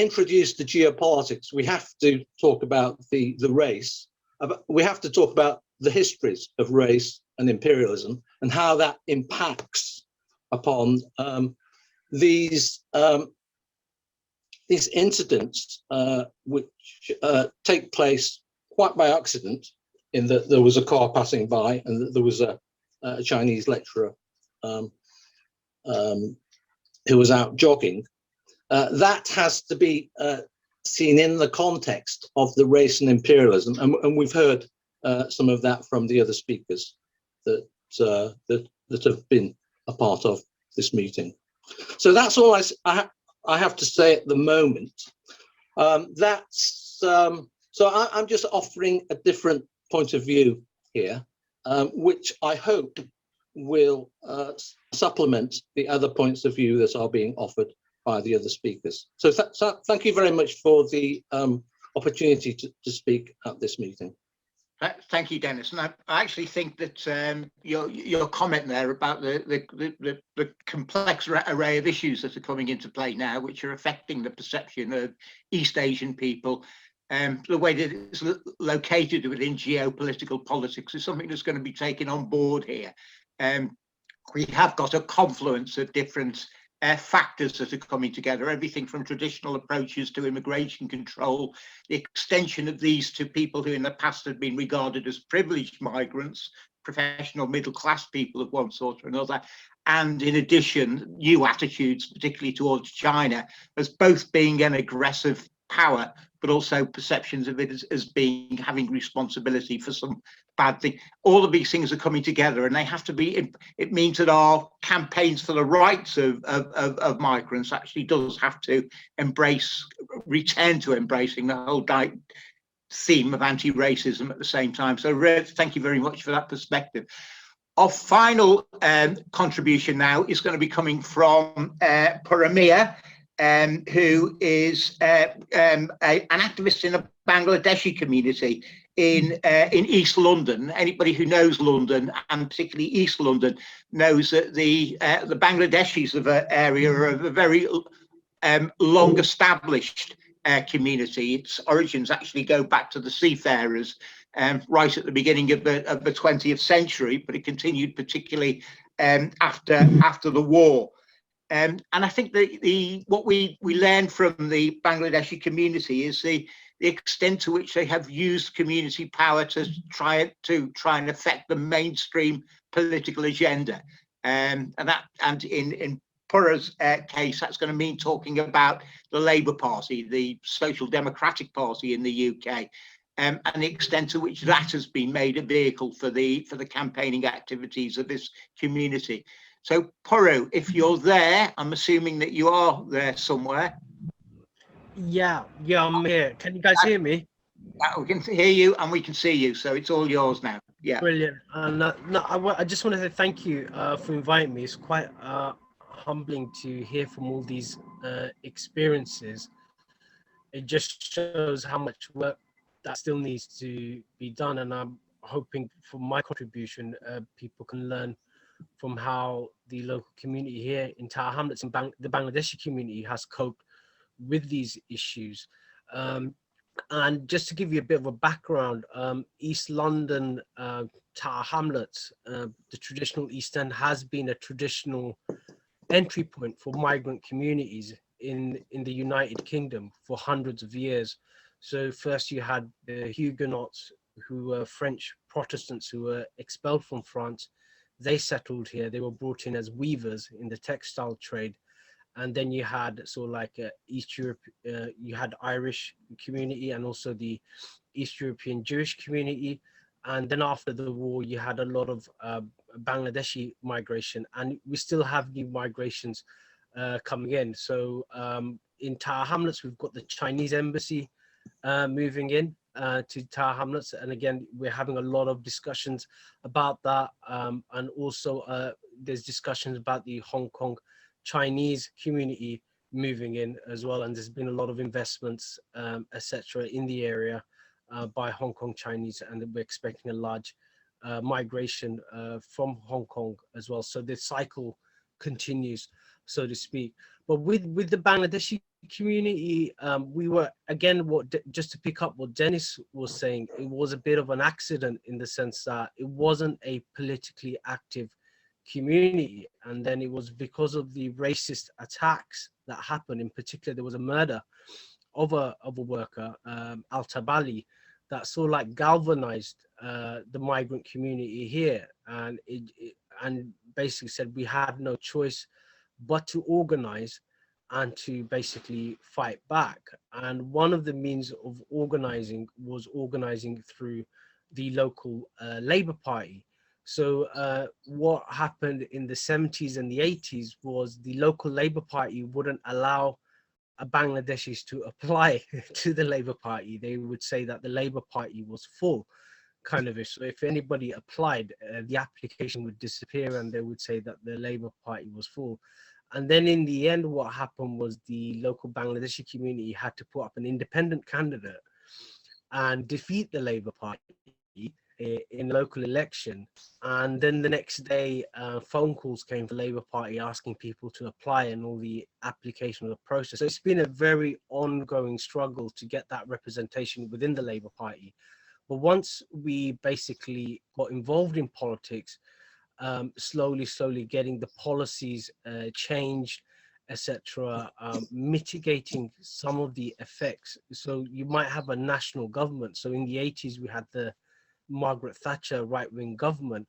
introduce the geopolitics, we have to talk about the race. we have to talk about the histories of race and imperialism and how that impacts upon these incidents, which take place quite by accident, in that there was a car passing by and that there was a Chinese lecturer who was out jogging. That has to be seen in the context of the race and imperialism, and we've heard some of that from the other speakers that have been a part of this meeting. So that's all I have to say at the moment. So I'm just offering a different point of view here, which I hope will supplement the other points of view that are being offered by the other speakers. So thank you very much for the opportunity to speak at this meeting. Thank you, Dennis. And I actually think that your comment there about the complex array of issues that are coming into play now, which are affecting the perception of East Asian people, the way that it's located within geopolitical politics, is something that's going to be taken on board here. We have got a confluence of different factors that are coming together, everything from traditional approaches to immigration control, the extension of these to people who in the past had been regarded as privileged migrants, professional middle class people of one sort or another, and in addition, new attitudes, particularly towards China, as both being an aggressive power, but also perceptions of it as being having responsibility for some bad thing. All of these things are coming together, and they have to be. It means that our campaigns for the rights of migrants actually does have to return to embracing the whole theme of anti-racism at the same time. So thank you very much for that perspective. Our final contribution now is going to be coming from Paramia, who is an activist in a Bangladeshi community in East London. Anybody who knows London, and particularly East London, knows that the Bangladeshis of an area are a very long established community. Its origins actually go back to the seafarers right at the beginning of the 20th century, but it continued particularly after the war. And I think that what we learn from the Bangladeshi community is the extent to which they have used community power to try and affect the mainstream political agenda. And in Pura's case, that's going to mean talking about the Labour Party, the Social Democratic Party in the UK, and the extent to which that has been made a vehicle for the campaigning activities of this community. So, Puru, if you're there, I'm assuming that you are there somewhere. Yeah, I'm here. Can you guys hear me? We can hear you and we can see you, so it's all yours now. Yeah. Brilliant. And I just want to say thank you for inviting me. It's quite humbling to hear from all these experiences. It just shows how much work that still needs to be done, and I'm hoping for my contribution, people can learn from how the local community here in Tower Hamlets and the Bangladeshi community has coped with these issues. And just to give you a bit of a background, East London, Tower Hamlets, the traditional East End, has been a traditional entry point for migrant communities in the United Kingdom for hundreds of years. So first you had the Huguenots, who were French Protestants who were expelled from France. They settled here. They were brought in as weavers in the textile trade. And then you had sort of like East Europe, you had Irish community and also the East European Jewish community. And then after the war, you had a lot of Bangladeshi migration, and we still have new migrations coming in. So in Tower Hamlets, we've got the Chinese embassy moving in to Tower Hamlets. And again, we're having a lot of discussions about that. And also there's discussions about the Hong Kong Chinese community moving in as well. And there's been a lot of investments, etc., in the area by Hong Kong Chinese, and we're expecting a large migration from Hong Kong as well. So the cycle continues, so to speak. But with the Bangladeshi community, we were, again, just to pick up what Dennis was saying, it was a bit of an accident in the sense that it wasn't a politically active community. And then it was because of the racist attacks that happened. In particular, there was a murder of a worker, Al Tabali, that sort of like galvanized the migrant community here, and and basically said we had no choice but to organize and to basically fight back. And one of the means of organizing was organizing through the local Labour Party. So what happened in the 70s and the 80s was the local Labour Party wouldn't allow Bangladeshis to apply to the Labour Party. They would say that the Labour Party was full, kind of. So if anybody applied, the application would disappear and they would say that the Labour Party was full. And then in the end, what happened was the local Bangladeshi community had to put up an independent candidate and defeat the Labour Party in local election. And then the next day, phone calls came from the Labour Party asking people to apply and all the application of the process. So it's been a very ongoing struggle to get that representation within the Labour Party. But once we basically got involved in politics, slowly getting the policies changed, etc., mitigating some of the effects. So you might have a national government. So in the 80s, we had the Margaret Thatcher right-wing government.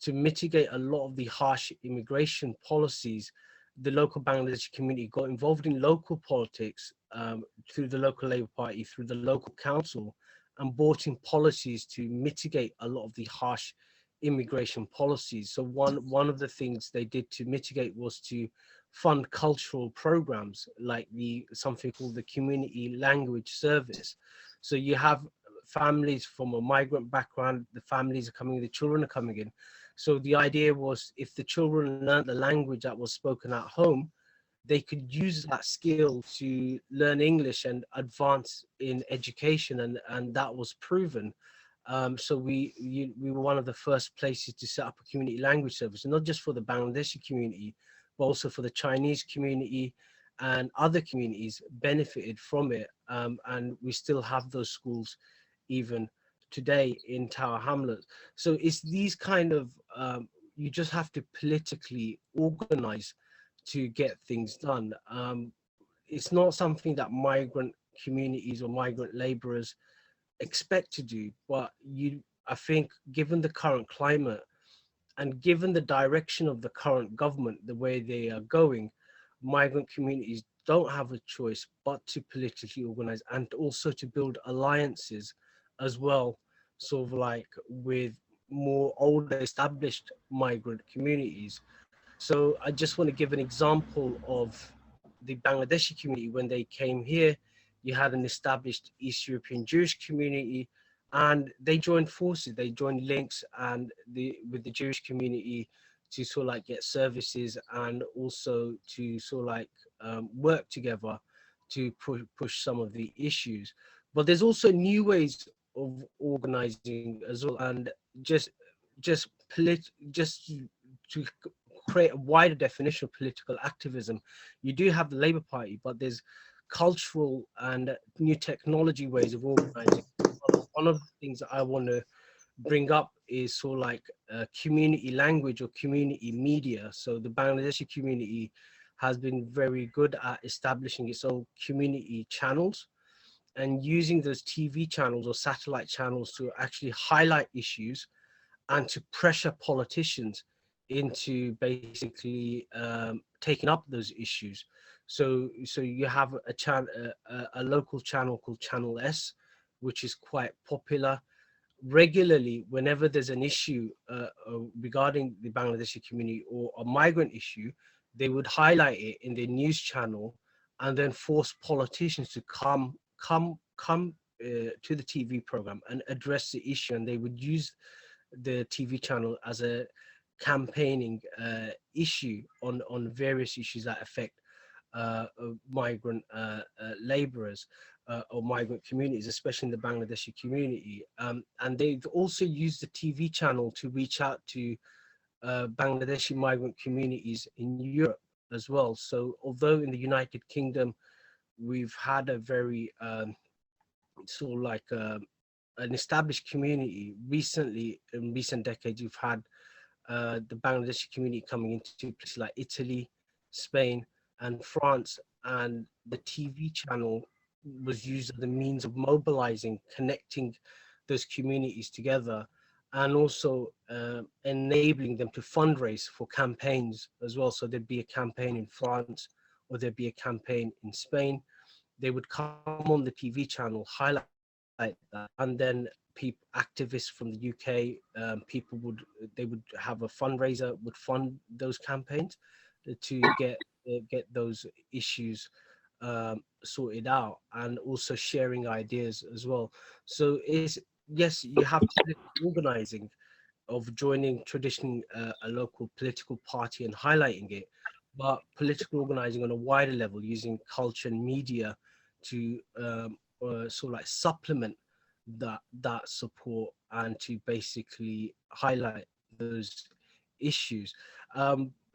To mitigate a lot of the harsh immigration policies, the local Bangladeshi community got involved in local politics through the local Labour Party, through the local council, and brought in policies to mitigate a lot of the harsh immigration policies. So one of the things they did to mitigate was to fund cultural programs like something called the Community Language Service. So you have families from a migrant background, the families are coming in, the children are coming in. So the idea was if the children learned the language that was spoken at home, they could use that skill to learn English and advance in education, and that was proven. So we were one of the first places to set up a community language service, not just for the Bangladeshi community, but also for the Chinese community, and other communities benefited from it. And we still have those schools even today in Tower Hamlets. So it's these kind of, you just have to politically organize to get things done. It's not something that migrant communities or migrant laborers expect to do, but I think given the current climate and given the direction of the current government, the way they are going, migrant communities don't have a choice but to politically organize and also to build alliances as well, sort of like with more older established migrant communities. So I just want to give an example of the Bangladeshi community. When they came here, you had an established East European Jewish community, and they joined forces, they joined links and with the Jewish community to sort of like get services and also to sort of like work together to push some of the issues. But there's also new ways of organizing as well, and just to create a wider definition of political activism. You do have the Labour Party, but there's cultural and new technology ways of organizing. One of the things that I want to bring up is sort of like community language or community media. So the Bangladeshi community has been very good at establishing its own community channels and using those TV channels or satellite channels to actually highlight issues and to pressure politicians into basically taking up those issues. So you have a local channel called Channel S, which is quite popular. Regularly, whenever there's an issue regarding the Bangladeshi community or a migrant issue, they would highlight it in their news channel and then force politicians to come to the TV program and address the issue. And they would use the TV channel as a campaigning issue on various issues that affect migrant laborers or migrant communities, especially in the Bangladeshi community. And they've also used the TV channel to reach out to Bangladeshi migrant communities in Europe as well. So although in the United Kingdom, we've had a very sort of like an established community. Recently, in recent decades, you've had the Bangladeshi community coming into places like Italy, Spain, and France, and the TV channel was used as a means of mobilizing, connecting those communities together, and also enabling them to fundraise for campaigns as well. So there'd be a campaign in France, or there'd be a campaign in Spain. They would come on the TV channel, highlight that, and then people, activists from the UK, they would have a fundraiser, would fund those campaigns to get those issues sorted out, and also sharing ideas as well. So it's, yes, you have organizing of joining traditionally a local political party and highlighting it, but political organizing on a wider level using culture and media to sort of like supplement that support, and to basically highlight those issues.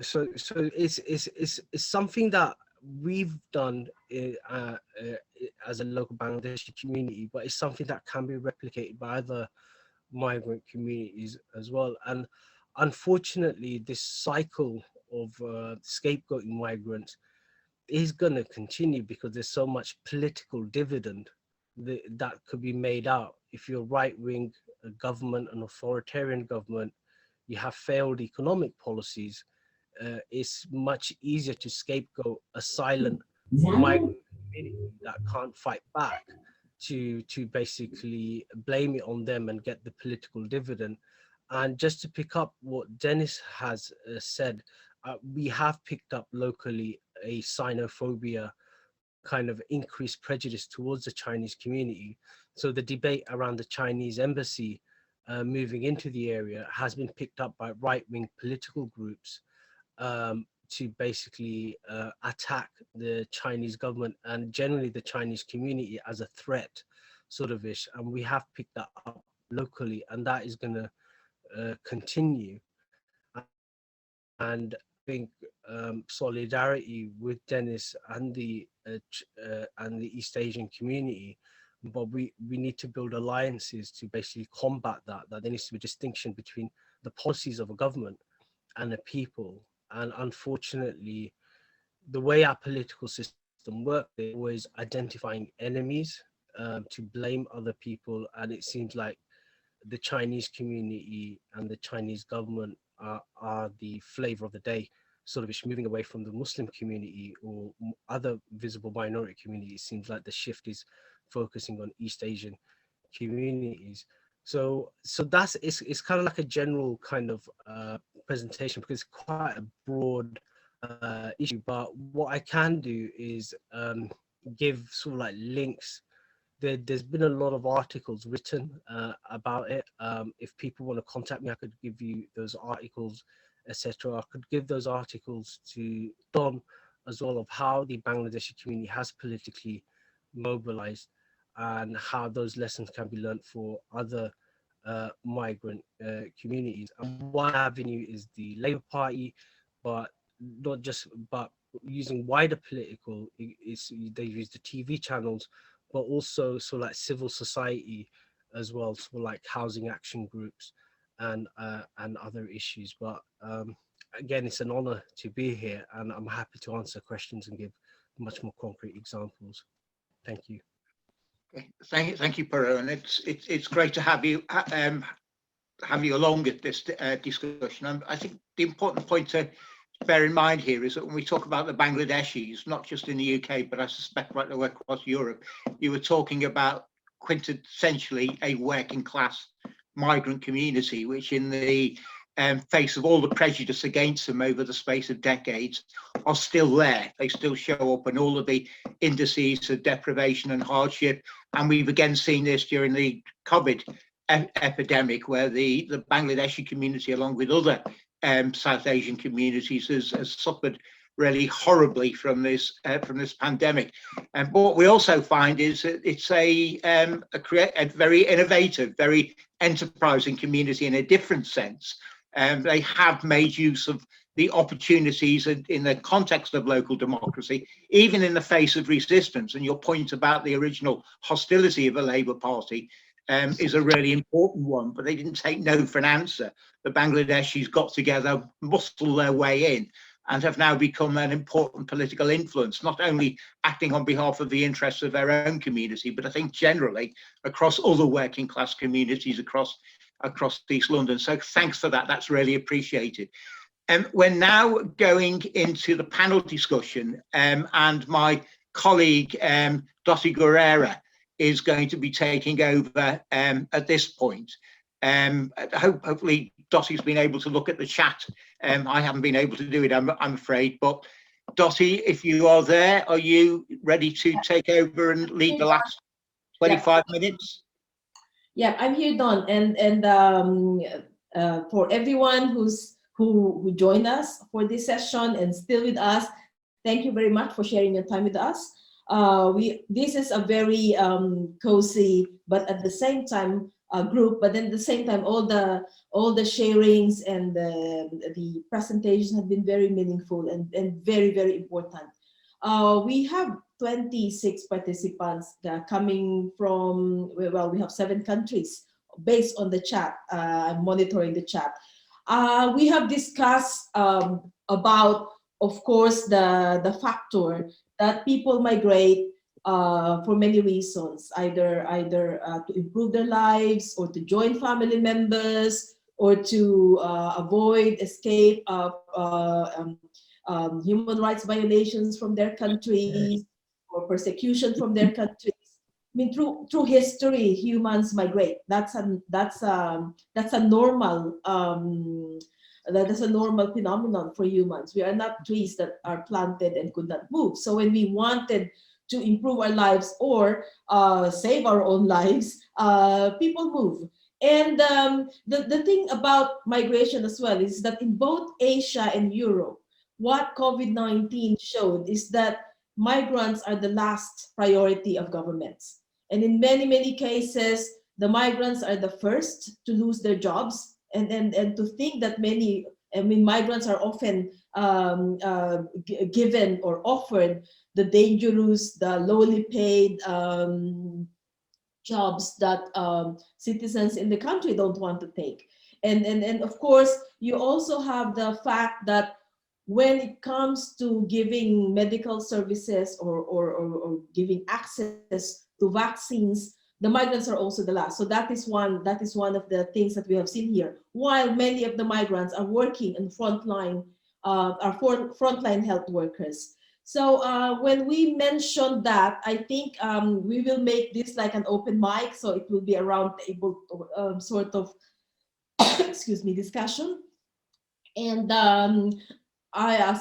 So it's something that we've done as a local Bangladeshi community, but it's something that can be replicated by other migrant communities as well. And unfortunately, this cycle of scapegoating migrants is going to continue, because there's so much political dividend that could be made out. If you're right-wing government, an authoritarian government, you have failed economic policies, it's much easier to scapegoat a silent migrant community that can't fight back, to basically blame it on them and get the political dividend. And just to pick up what Dennis has said, we have picked up locally a Sinophobia, kind of increased prejudice towards the Chinese community. So the debate around the Chinese embassy moving into the area has been picked up by right-wing political groups to basically attack the Chinese government and generally the Chinese community as a threat, sort of ish. And we have picked that up locally, and that is going to continue. And I think solidarity with Dennis and the East Asian community, but we need to build alliances to basically combat that. That there needs to be a distinction between the policies of a government and the people. And unfortunately, the way our political system works, they're always identifying enemies to blame other people. And it seems like the Chinese community and the Chinese government are the flavor of the day, sort of moving away from the Muslim community or other visible minority communities. It seems like the shift is focusing on East Asian communities. So that's, it's kind of like a general kind of presentation, because it's quite a broad issue. But what I can do is give sort of like links. There's been a lot of articles written about it. If people want to contact me, I could give you those articles, etc. I could give those articles to Don as well, of how the Bangladeshi community has politically mobilized and how those lessons can be learned for other migrant communities. And one avenue is the Labour Party, but not just, but using wider political, they use the TV channels, but also sort of like civil society as well, so like housing action groups and other issues. But again, it's an honor to be here, and I'm happy to answer questions and give much more concrete examples. Thank you. Okay. Thank you, Paro, and it's great to have you along at this discussion. And I think the important point to bear in mind here is that when we talk about the Bangladeshis, not just in the UK, but I suspect right the way across Europe, you were talking about quintessentially a working class migrant community, which in the face of all the prejudice against them over the space of decades are still there. They still show up in all of the indices of deprivation and hardship. And we've again seen this during the COVID epidemic, where the Bangladeshi community, along with other South Asian communities, has suffered really horribly from this pandemic. And what we also find is that it's a very innovative, very enterprising community in a different sense, They have made use of the opportunities in the context of local democracy, even in the face of resistance. And your point about the original hostility of the Labour Party is a really important one, but they didn't take no for an answer. The Bangladeshis got together, muscled their way in, and have now become an important political influence, not only acting on behalf of the interests of their own community, but I think generally across other working class communities across East London. So thanks for that, that's really appreciated. We're now going into the panel discussion, and my colleague Dottie Guerrera is going to be taking over at this point. Hopefully Dottie's been able to look at the chat. I haven't been able to do it, I'm afraid, but Dottie, if you are there, are you ready to take over and lead the last 25 minutes? Yeah, I'm here, Don, and for everyone who joined us for this session and still with us, thank you very much for sharing your time with us. This is a very cozy, but at the same time group, but then at the same time all the sharings and the presentations have been very meaningful and very, very important. We have 26 participants coming from, well, we have 7 countries based on the chat. I'm monitoring the chat. We have discussed about, of course, the factor that people migrate for many reasons, either to improve their lives or to join family members or to avoid escape of human rights violations from their countries or persecution from their countries. I mean, through history, humans migrate. That's a normal phenomenon for humans. We are not trees that are planted and could not move. So when we wanted to improve our lives or save our own lives, people move. And the thing about migration as well is that in both Asia and Europe, what COVID-19 showed is that migrants are the last priority of governments. And in many, many cases, the migrants are the first to lose their jobs. And to think that migrants are often given or offered the dangerous, the lowly paid jobs that citizens in the country don't want to take. And of course, you also have the fact that when it comes to giving medical services or giving access to vaccines, the migrants are also the last. So that is one of the things that we have seen here. While many of the migrants are working in frontline health workers. So when we mentioned that, I think we will make this like an open mic, so it will be a round table sort of excuse me, discussion. And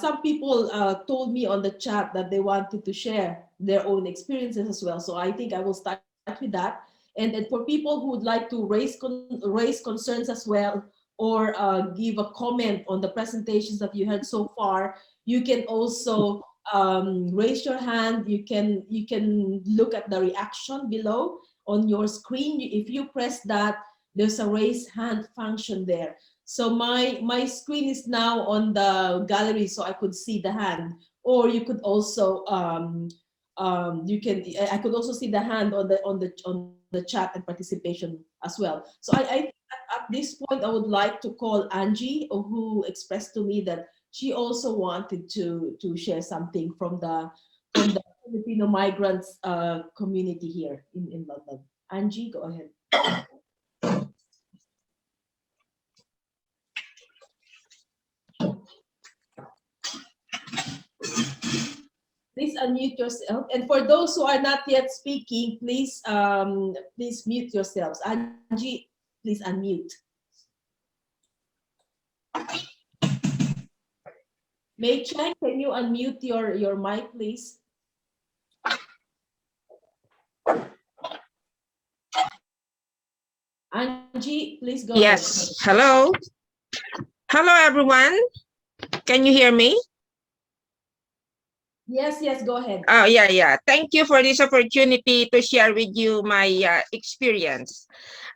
some people told me on the chat that they wanted to share their own experiences as well. So I think I will start with that. And for people who would like to raise concerns as well, or give a comment on the presentations that you heard so far, you can also raise your hand. You can look at the reaction below on your screen. If you press that, there's a raise hand function there. So my screen is now on the gallery, so I could see the hand. Or you could also I could also see the hand on the chat and participation as well. So I at this point I would like to call Angie, who expressed to me that she also wanted to share something from the Filipino migrants community here in London. Angie, go ahead. Please unmute yourself. And for those who are not yet speaking, please please mute yourselves. Angie, please unmute. Mei Cheng, can you unmute your mic, please? Angie, please go ahead. Yes, hello. Hello, everyone. Can you hear me? Yes, yes, go ahead. Oh, yeah, yeah. Thank you for this opportunity to share with you my experience.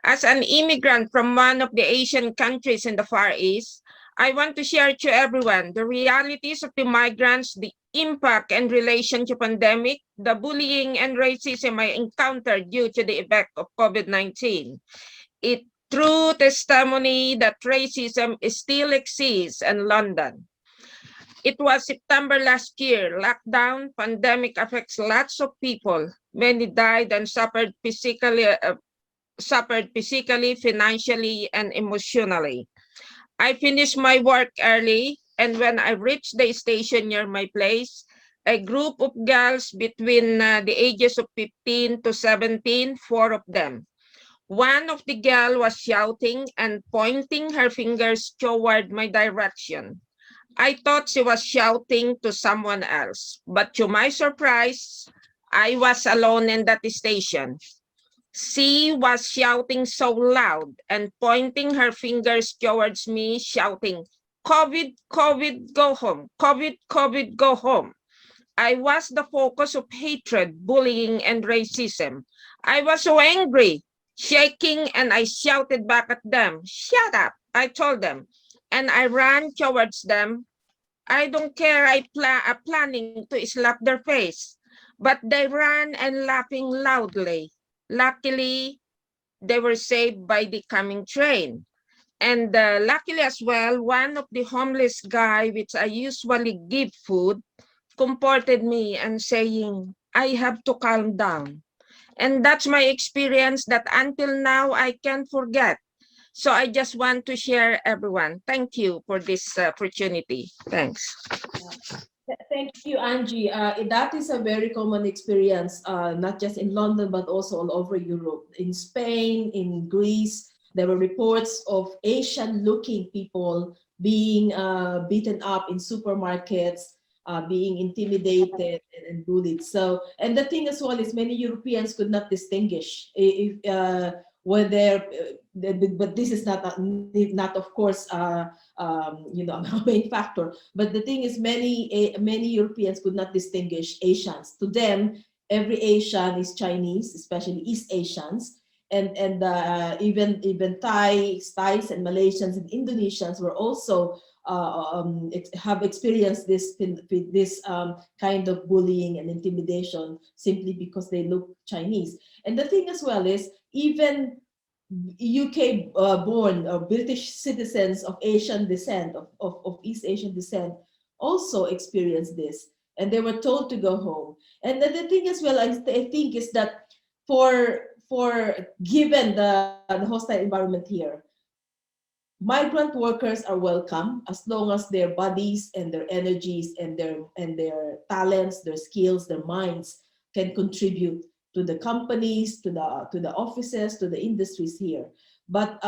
As an immigrant from one of the Asian countries in the Far East, I want to share to everyone the realities of the migrants, the impact and relation to pandemic, the bullying and racism I encountered due to the effect of COVID-19. It true testimony that racism still exists in London. It was September last year. Lockdown, pandemic affects lots of people. Many died and suffered physically, financially, and emotionally. I finished my work early, and when I reached the station near my place, a group of girls between the ages of 15 to 17, four of them. One of the girls was shouting and pointing her fingers toward my direction. I thought she was shouting to someone else, but to my surprise, I was alone in that station. She was shouting so loud and pointing her fingers towards me, shouting, COVID, COVID, go home. COVID, COVID, go home. I was the focus of hatred, bullying, and racism. I was so angry, shaking, and I shouted back at them, shut up, I told them. And I ran towards them. I don't care, I'm planning to slap their face. But they ran and laughing loudly. Luckily, they were saved by the coming train. And luckily as well, one of the homeless guy, which I usually give food, comforted me and saying, I have to calm down. And that's my experience that until now I can't forget. So I just want to share everyone. Thank you for this opportunity. Thanks. Thank you, Angie. That is a very common experience, not just in London, but also all over Europe. In Spain, in Greece, there were reports of Asian-looking people being beaten up in supermarkets, being intimidated and bullied. So, and the thing as well is many Europeans could not distinguish if whether, but this is not of course, you know, a main factor. But the thing is, many Europeans could not distinguish Asians. To them, every Asian is Chinese, especially East Asians, and even Thais and Malaysians and Indonesians were also have experienced this kind of bullying and intimidation simply because they look Chinese. And the thing as well is, even UK born or British citizens of Asian descent, of East Asian descent, also experienced this, and they were told to go home. And the thing as well, I think, is that for given the hostile environment here, migrant workers are welcome as long as their bodies and their energies and their talents, their skills, their minds can contribute to the companies, to the offices, to the industries here. But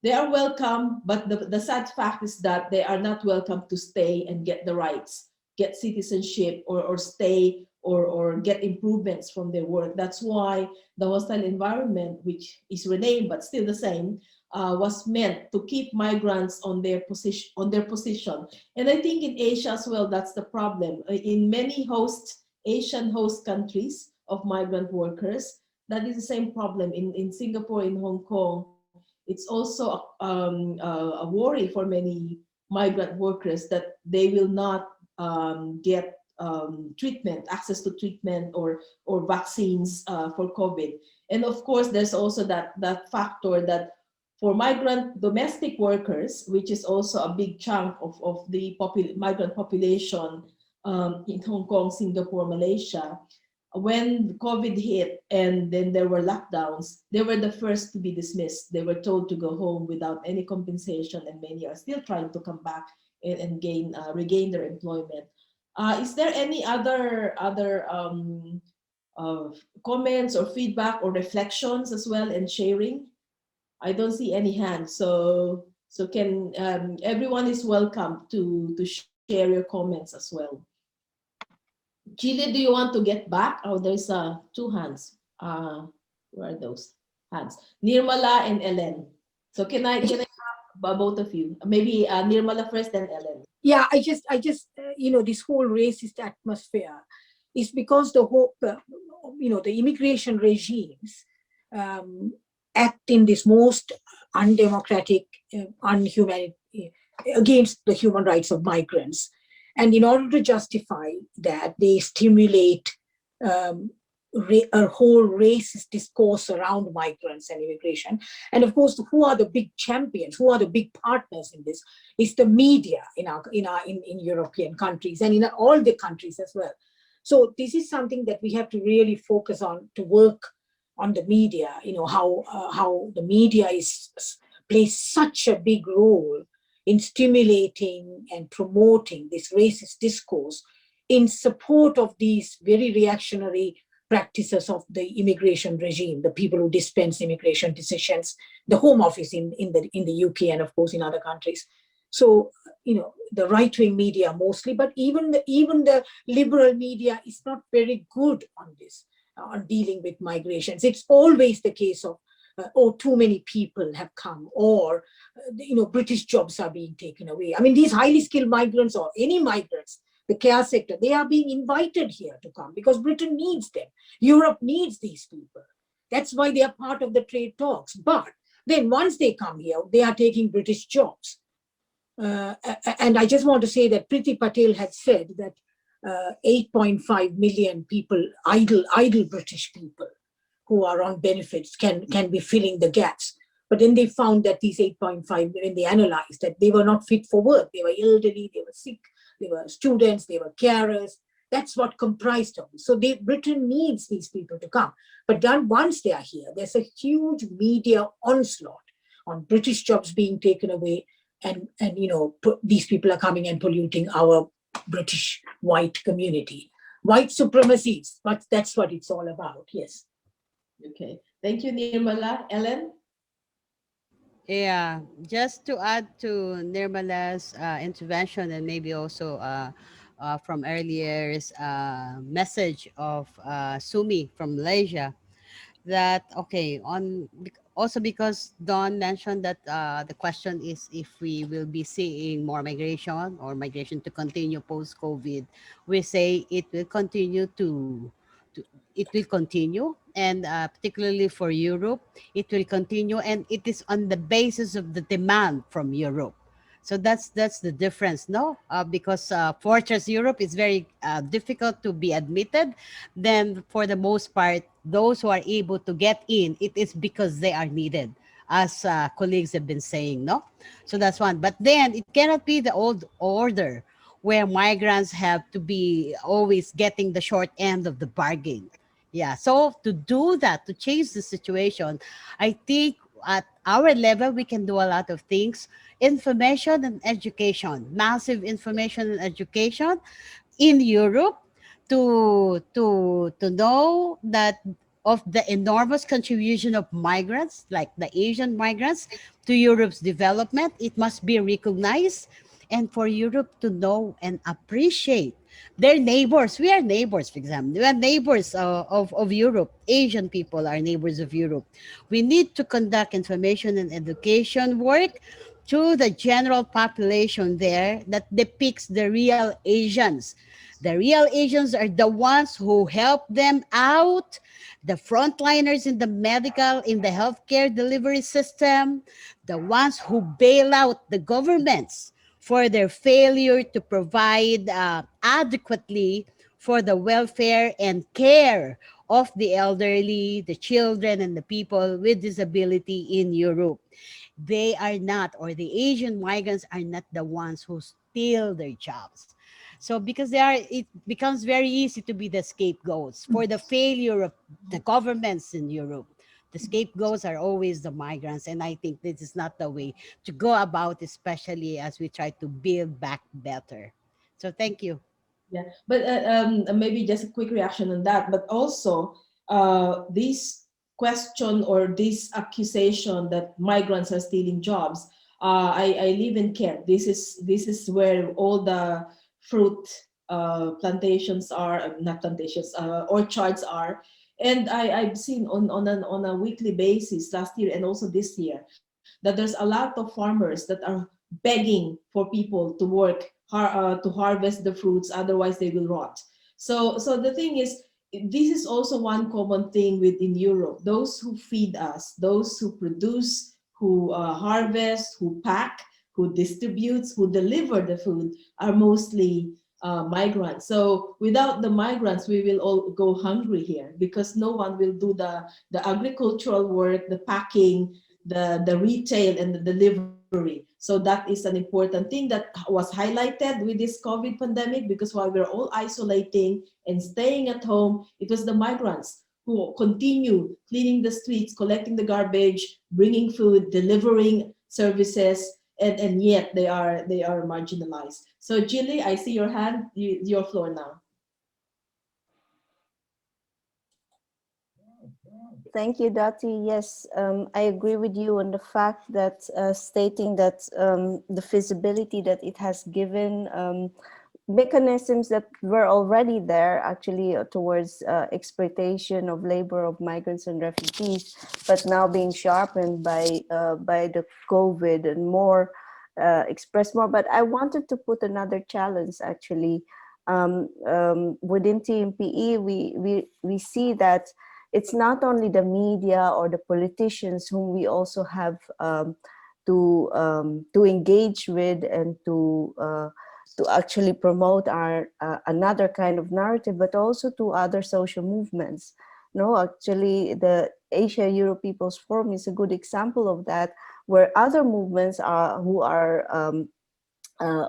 they are welcome, but the sad fact is that they are not welcome to stay and get the rights, get citizenship, or stay or get improvements from their work. That's why the hostile environment, which is renamed but still the same, was meant to keep migrants on their position. And I think in Asia as well, that's the problem. In many Asian host countries of migrant workers, that is the same problem. In Singapore, in Hong Kong, it's also a worry for many migrant workers that they will not get treatment, access to treatment or vaccines for COVID. And of course, there's also that factor that for migrant domestic workers, which is also a big chunk of the migrant population in Hong Kong, Singapore, Malaysia, when COVID hit and then there were lockdowns, they were the first to be dismissed. They were told to go home without any compensation, and many are still trying to come back and regain their employment. Is there any other comments or feedback or reflections as well and sharing? I don't see any hands, so can everyone is welcome to share your comments as well. Chile, do you want to get back? Oh, there's two hands. Where are those hands? Nirmala and Ellen. So can I have both of you? Maybe Nirmala first, then Ellen. yeah, this whole racist atmosphere is because the whole, the immigration regimes act in this most undemocratic, unhuman, against the human rights of migrants. And in order to justify that, they stimulate a whole racist discourse around migrants and immigration. And of course, who are the big champions? Who are the big partners in this? It's the media in European countries and in all the countries as well. So this is something that we have to really focus on, to work on the media. How the media plays such a big role in stimulating and promoting this racist discourse in support of these very reactionary practices of the immigration regime, the people who dispense immigration decisions, the Home Office in the UK and of course in other countries. So the right-wing media mostly, but even the liberal media is not very good on this, on dealing with migrations. It's always the case of too many people have come, or British jobs are being taken away. I mean, these highly skilled migrants or any migrants, the care sector, they are being invited here to come because Britain needs them. Europe needs these people. That's why they are part of the trade talks. But then once they come here, they are taking British jobs. And I just want to say that Priti Patel had said that 8.5 million people, idle British people who are on benefits can be filling the gaps. But then they found that these 8.5, when they analyzed that they were not fit for work. They were elderly, they were sick, they were students, they were carers. That's what comprised of it. So Britain needs these people to come. But then once they are here, there's a huge media onslaught on British jobs being taken away. And these people are coming and polluting our British white community. White supremacy, but that's what it's all about, yes. Okay, thank you, Nirmala. Ellen? Yeah, just to add to Nirmala's intervention, and maybe also from earlier's message of Sumi from Malaysia, that okay, also because Don mentioned that the question is if we will be seeing more migration or migration to continue post COVID. We say it will continue to it will continue, and particularly for Europe, it will continue, and it is on the basis of the demand from Europe. So that's the difference, no? Because Fortress Europe is very difficult to be admitted. Then, for the most part, those who are able to get in, it is because they are needed, as colleagues have been saying, no? So that's one. But then it cannot be the old order where migrants have to be always getting the short end of the bargain. Yeah. So to do that, to change the situation, I think at our level we can do a lot of things. Information and education, massive information and education in Europe, to know that of the enormous contribution of migrants, like the Asian migrants, to Europe's development. It must be recognized, and for Europe to know and appreciate their neighbors. We are neighbors, for example. We are neighbors of Europe. Asian people are neighbors of Europe. We need to conduct information and education work to the general population there that depicts the real Asians. The real Asians are the ones who help them out, the frontliners in the medical, in the healthcare delivery system, the ones who bail out the governments for their failure to provide adequately for the welfare and care of the elderly, the children, and the people with disability in Europe. They are not, or the Asian migrants are not the ones who steal their jobs. So because they are, it becomes very easy to be the scapegoats for the failure of the governments in Europe. The scapegoats are always the migrants, and I think this is not the way to go about, especially as we try to build back better. So thank you. Yeah, but maybe just a quick reaction on that. But also, this question or this accusation that migrants are stealing jobs. I live in Kent. This is where all the fruit plantations are, not plantations, orchards are. And I've seen on a weekly basis last year and also this year that there's a lot of farmers that are begging for people to work to harvest the fruits, otherwise they will rot. So the thing is, this is also one common thing within Europe. Those who feed us, those who produce, who harvest, who pack, who distributes, who deliver the food are mostly migrants. So without the migrants, we will all go hungry here, because no one will do the agricultural work, the packing, the retail, and the delivery. So that is an important thing that was highlighted with this COVID pandemic, because while we're all isolating and staying at home, it was the migrants who continue cleaning the streets, collecting the garbage, bringing food, delivering services, and yet they are marginalized. So Julie, I see your hand, your floor now. Thank you, Dati. Yes, I agree with you on the fact that stating that the feasibility that it has given mechanisms that were already there actually towards exploitation of labor of migrants and refugees, but now being sharpened by the COVID and more expressed more. But I wanted to put another challenge actually. Within TMPE, we see that it's not only the media or the politicians whom we also have to engage with and to actually promote our another kind of narrative, but also to other social movements. No, actually, the Asia Europe People's Forum is a good example of that, where other movements are who are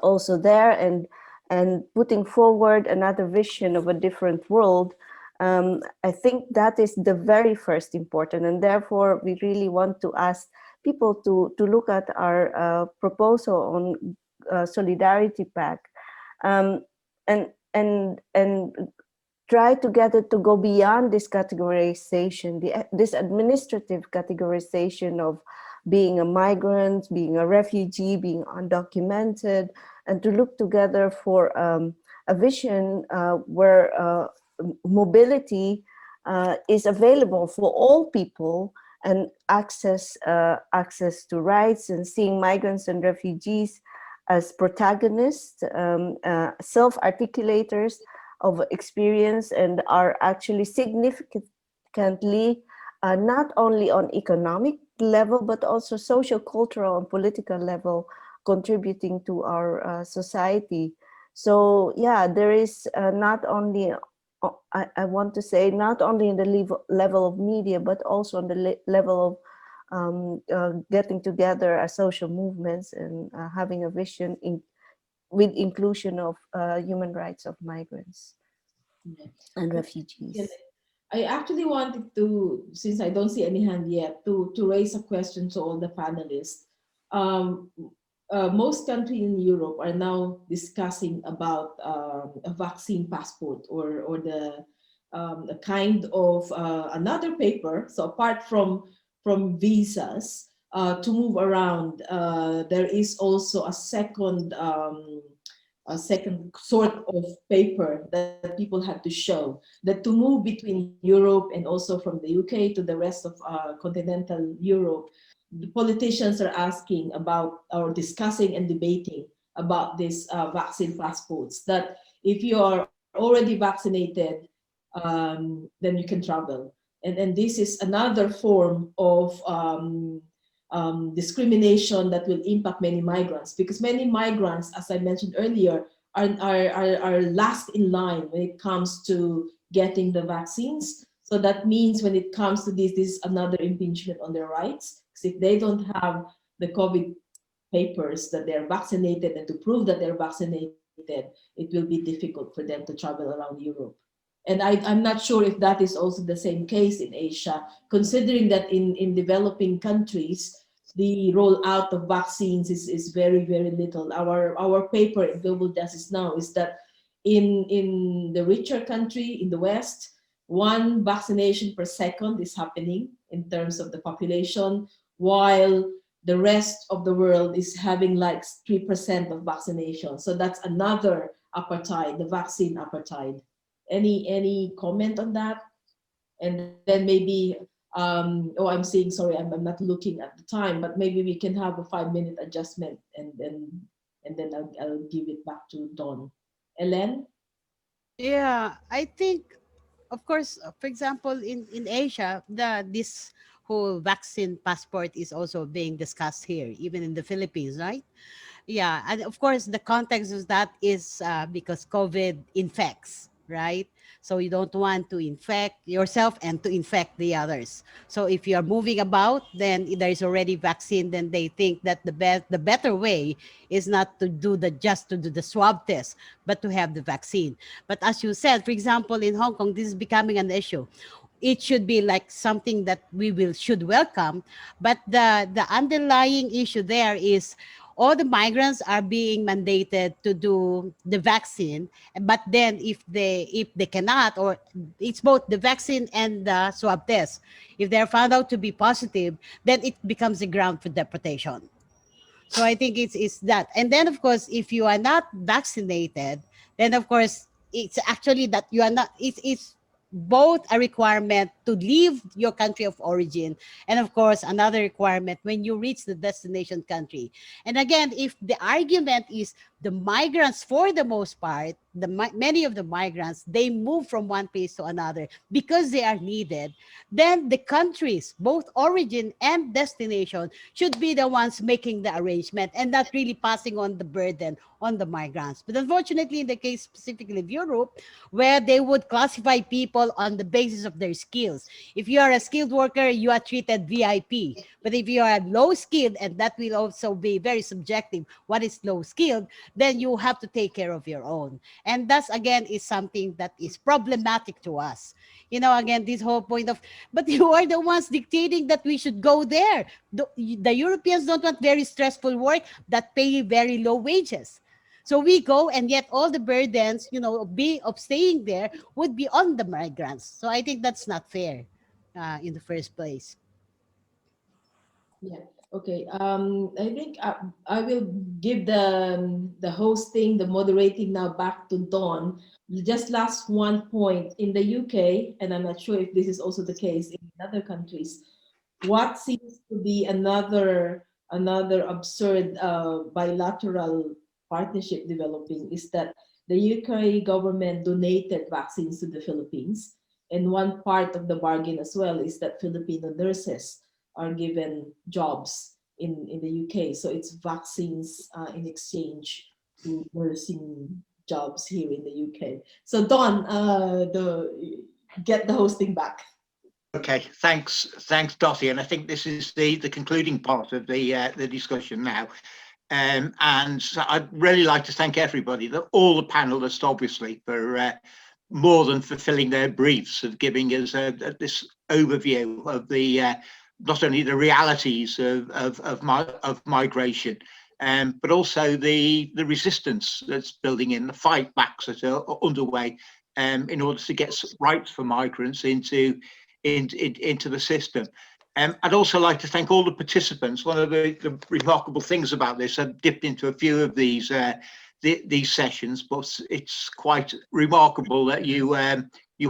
also there and putting forward another vision of a different world. I think that is the very first important, and therefore we really want to ask people to look at our proposal on solidarity pack, and try together to go beyond this categorization, this administrative categorization of being a migrant, being a refugee, being undocumented, and to look together for a vision where mobility is available for all people, and access to rights, and seeing migrants and refugees as protagonists, self-articulators of experience, and are actually significantly not only on economic level, but also social, cultural, and political level, contributing to our society. So yeah, there is not only, I want to say, not only in the level of media, but also on the level of getting together as social movements and having a vision with inclusion of human rights of migrants and refugees. I actually wanted to, since I don't see any hand yet, to raise a question to all the panelists. Most countries in Europe are now discussing about a vaccine passport, or the a kind of another paper. So apart from visas to move around, there is also a second sort of paper that people had to show, that to move between Europe and also from the UK to the rest of continental Europe, the politicians are asking about, or discussing and debating about these vaccine passports, that if you are already vaccinated, then you can travel. And this is another form of discrimination that will impact many migrants, because many migrants, as I mentioned earlier, are last in line when it comes to getting the vaccines. So that means when it comes to this is another impingement on their rights. Because if they don't have the COVID papers that they're vaccinated, and to prove that they're vaccinated, it will be difficult for them to travel around Europe. And I'm not sure if that is also the same case in Asia, considering that in developing countries, the rollout of vaccines is very, very little. Our paper in Global Justice Now is that in the richer country, in the West, 1 vaccination per second is happening in terms of the population, while the rest of the world is having like 3% of vaccination. So that's another apartheid, the vaccine apartheid. Any comment on that? And then maybe, oh, I'm saying, sorry, I'm not looking at the time, but maybe we can have a 5-minute adjustment and and then I'll give it back to Dawn. Ellen? Yeah, I think, of course, for example, in Asia, this whole vaccine passport is also being discussed here, even in the Philippines, right? Yeah, and of course, the context of that is because COVID infects, right? So you don't want to infect yourself and to infect the others. So if you are moving about, then there is already vaccine. Then they think that the better way is not to do just to do the swab test, but to have the vaccine. But as you said, for example, in Hong Kong, this is becoming an issue. It should be like something that we will should welcome, but the underlying issue there is all the migrants are being mandated to do the vaccine, but then if they cannot, or it's both the vaccine and the swab test, if they're found out to be positive, then it becomes a ground for deportation. So I think it's that. And then of course, if you are not vaccinated, then of course it's actually that you are not. It's both a requirement to leave your country of origin, and of course another requirement when you reach the destination country. And again, if the argument is the migrants, for the most part, many of the migrants, they move from one place to another because they are needed, then the countries, both origin and destination, should be the ones making the arrangement and not really passing on the burden on the migrants. But unfortunately, in the case specifically of Europe, where they would classify people on the basis of their skills. If you are a skilled worker, you are treated VIP. But if you are low skilled, and that will also be very subjective, what is low skilled, then you have to take care of your own. And that's again is something that is problematic to us. You know, again, this whole point of, but you are the ones dictating that we should go there. The Europeans don't want very stressful work that pay very low wages. So we go, and yet all the burdens, of staying there would be on the migrants. So I think that's not fair in the first place. Yeah. Okay. I think I will give the hosting, the moderating now back to Dawn. Just last one point in the UK, and I'm not sure if this is also the case in other countries. What seems to be another absurd bilateral partnership developing is that the UK government donated vaccines to the Philippines, and one part of the bargain as well is that Filipino nurses are given jobs in the UK. So it's vaccines in exchange to nursing jobs here in the UK. So Don, get the hosting back. Okay, thanks, Dottie. And I think this is the concluding part of the discussion now. And so I'd really like to thank everybody, all the panelists, obviously, for more than fulfilling their briefs of giving us this overview of the not only the realities of migration, but also the resistance that's building in, the fight backs that are underway in order to get rights for migrants into the system. I'd also like to thank all the participants. One of the remarkable things about this, I've dipped into a few of these sessions, but it's quite remarkable that you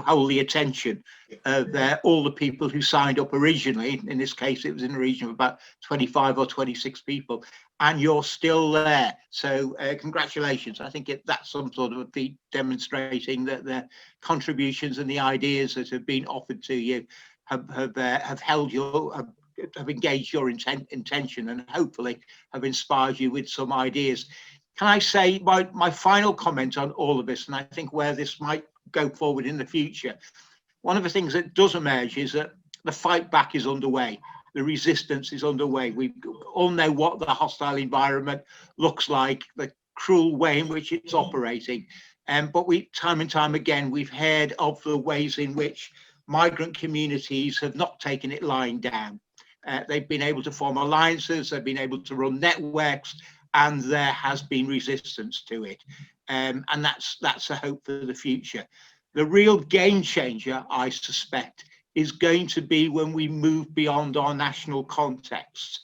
hold the attention of all the people who signed up originally. In this case, it was in the region of about 25 or 26 people, and you're still there. So congratulations. I think that's some sort of a feat demonstrating that the contributions and the ideas that have been offered to you have held have engaged your intention, and hopefully have inspired you with some ideas. Can I say my final comment on all of this, and I think where this might go forward in the future? One of the things that does emerge is that the fight back is underway. The resistance is underway. We all know what the hostile environment looks like, the cruel way in which it's operating. But time and time again, we've heard of the ways in which migrant communities have not taken it lying down. They've been able to form alliances, they've been able to run networks, and there has been resistance to it. And that's a hope for the future. The real game changer, I suspect, is going to be when we move beyond our national context,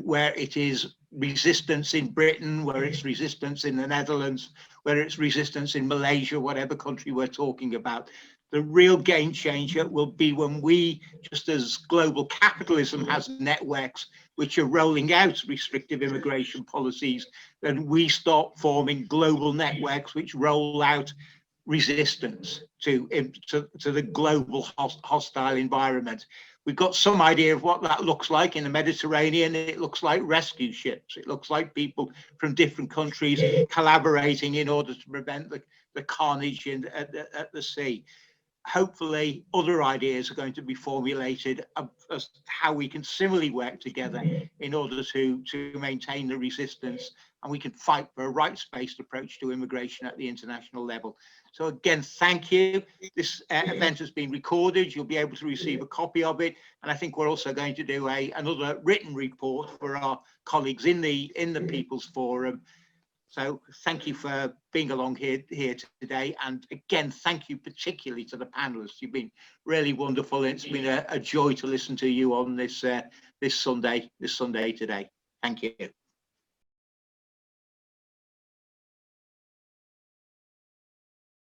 where it is resistance in Britain, where it's resistance in the Netherlands, where it's resistance in Malaysia, whatever country we're talking about. The real game changer will be when we, just as global capitalism has networks, which are rolling out restrictive immigration policies, then we start forming global networks which roll out resistance to the global hostile environment. We've got some idea of what that looks like in the Mediterranean. It looks like rescue ships. It looks like people from different countries collaborating in order to prevent the carnage at the sea. Hopefully other ideas are going to be formulated as how we can similarly work together in order to maintain the resistance, and we can fight for a rights-based approach to immigration at the international level. So again, thank you. This event has been recorded. You'll be able to receive a copy of it. And I think we're also going to do another written report for our colleagues in the People's Forum. So thank you for being along here today. And again, thank you particularly to the panelists. You've been really wonderful. It's been a joy to listen to you on this Sunday today. Thank you.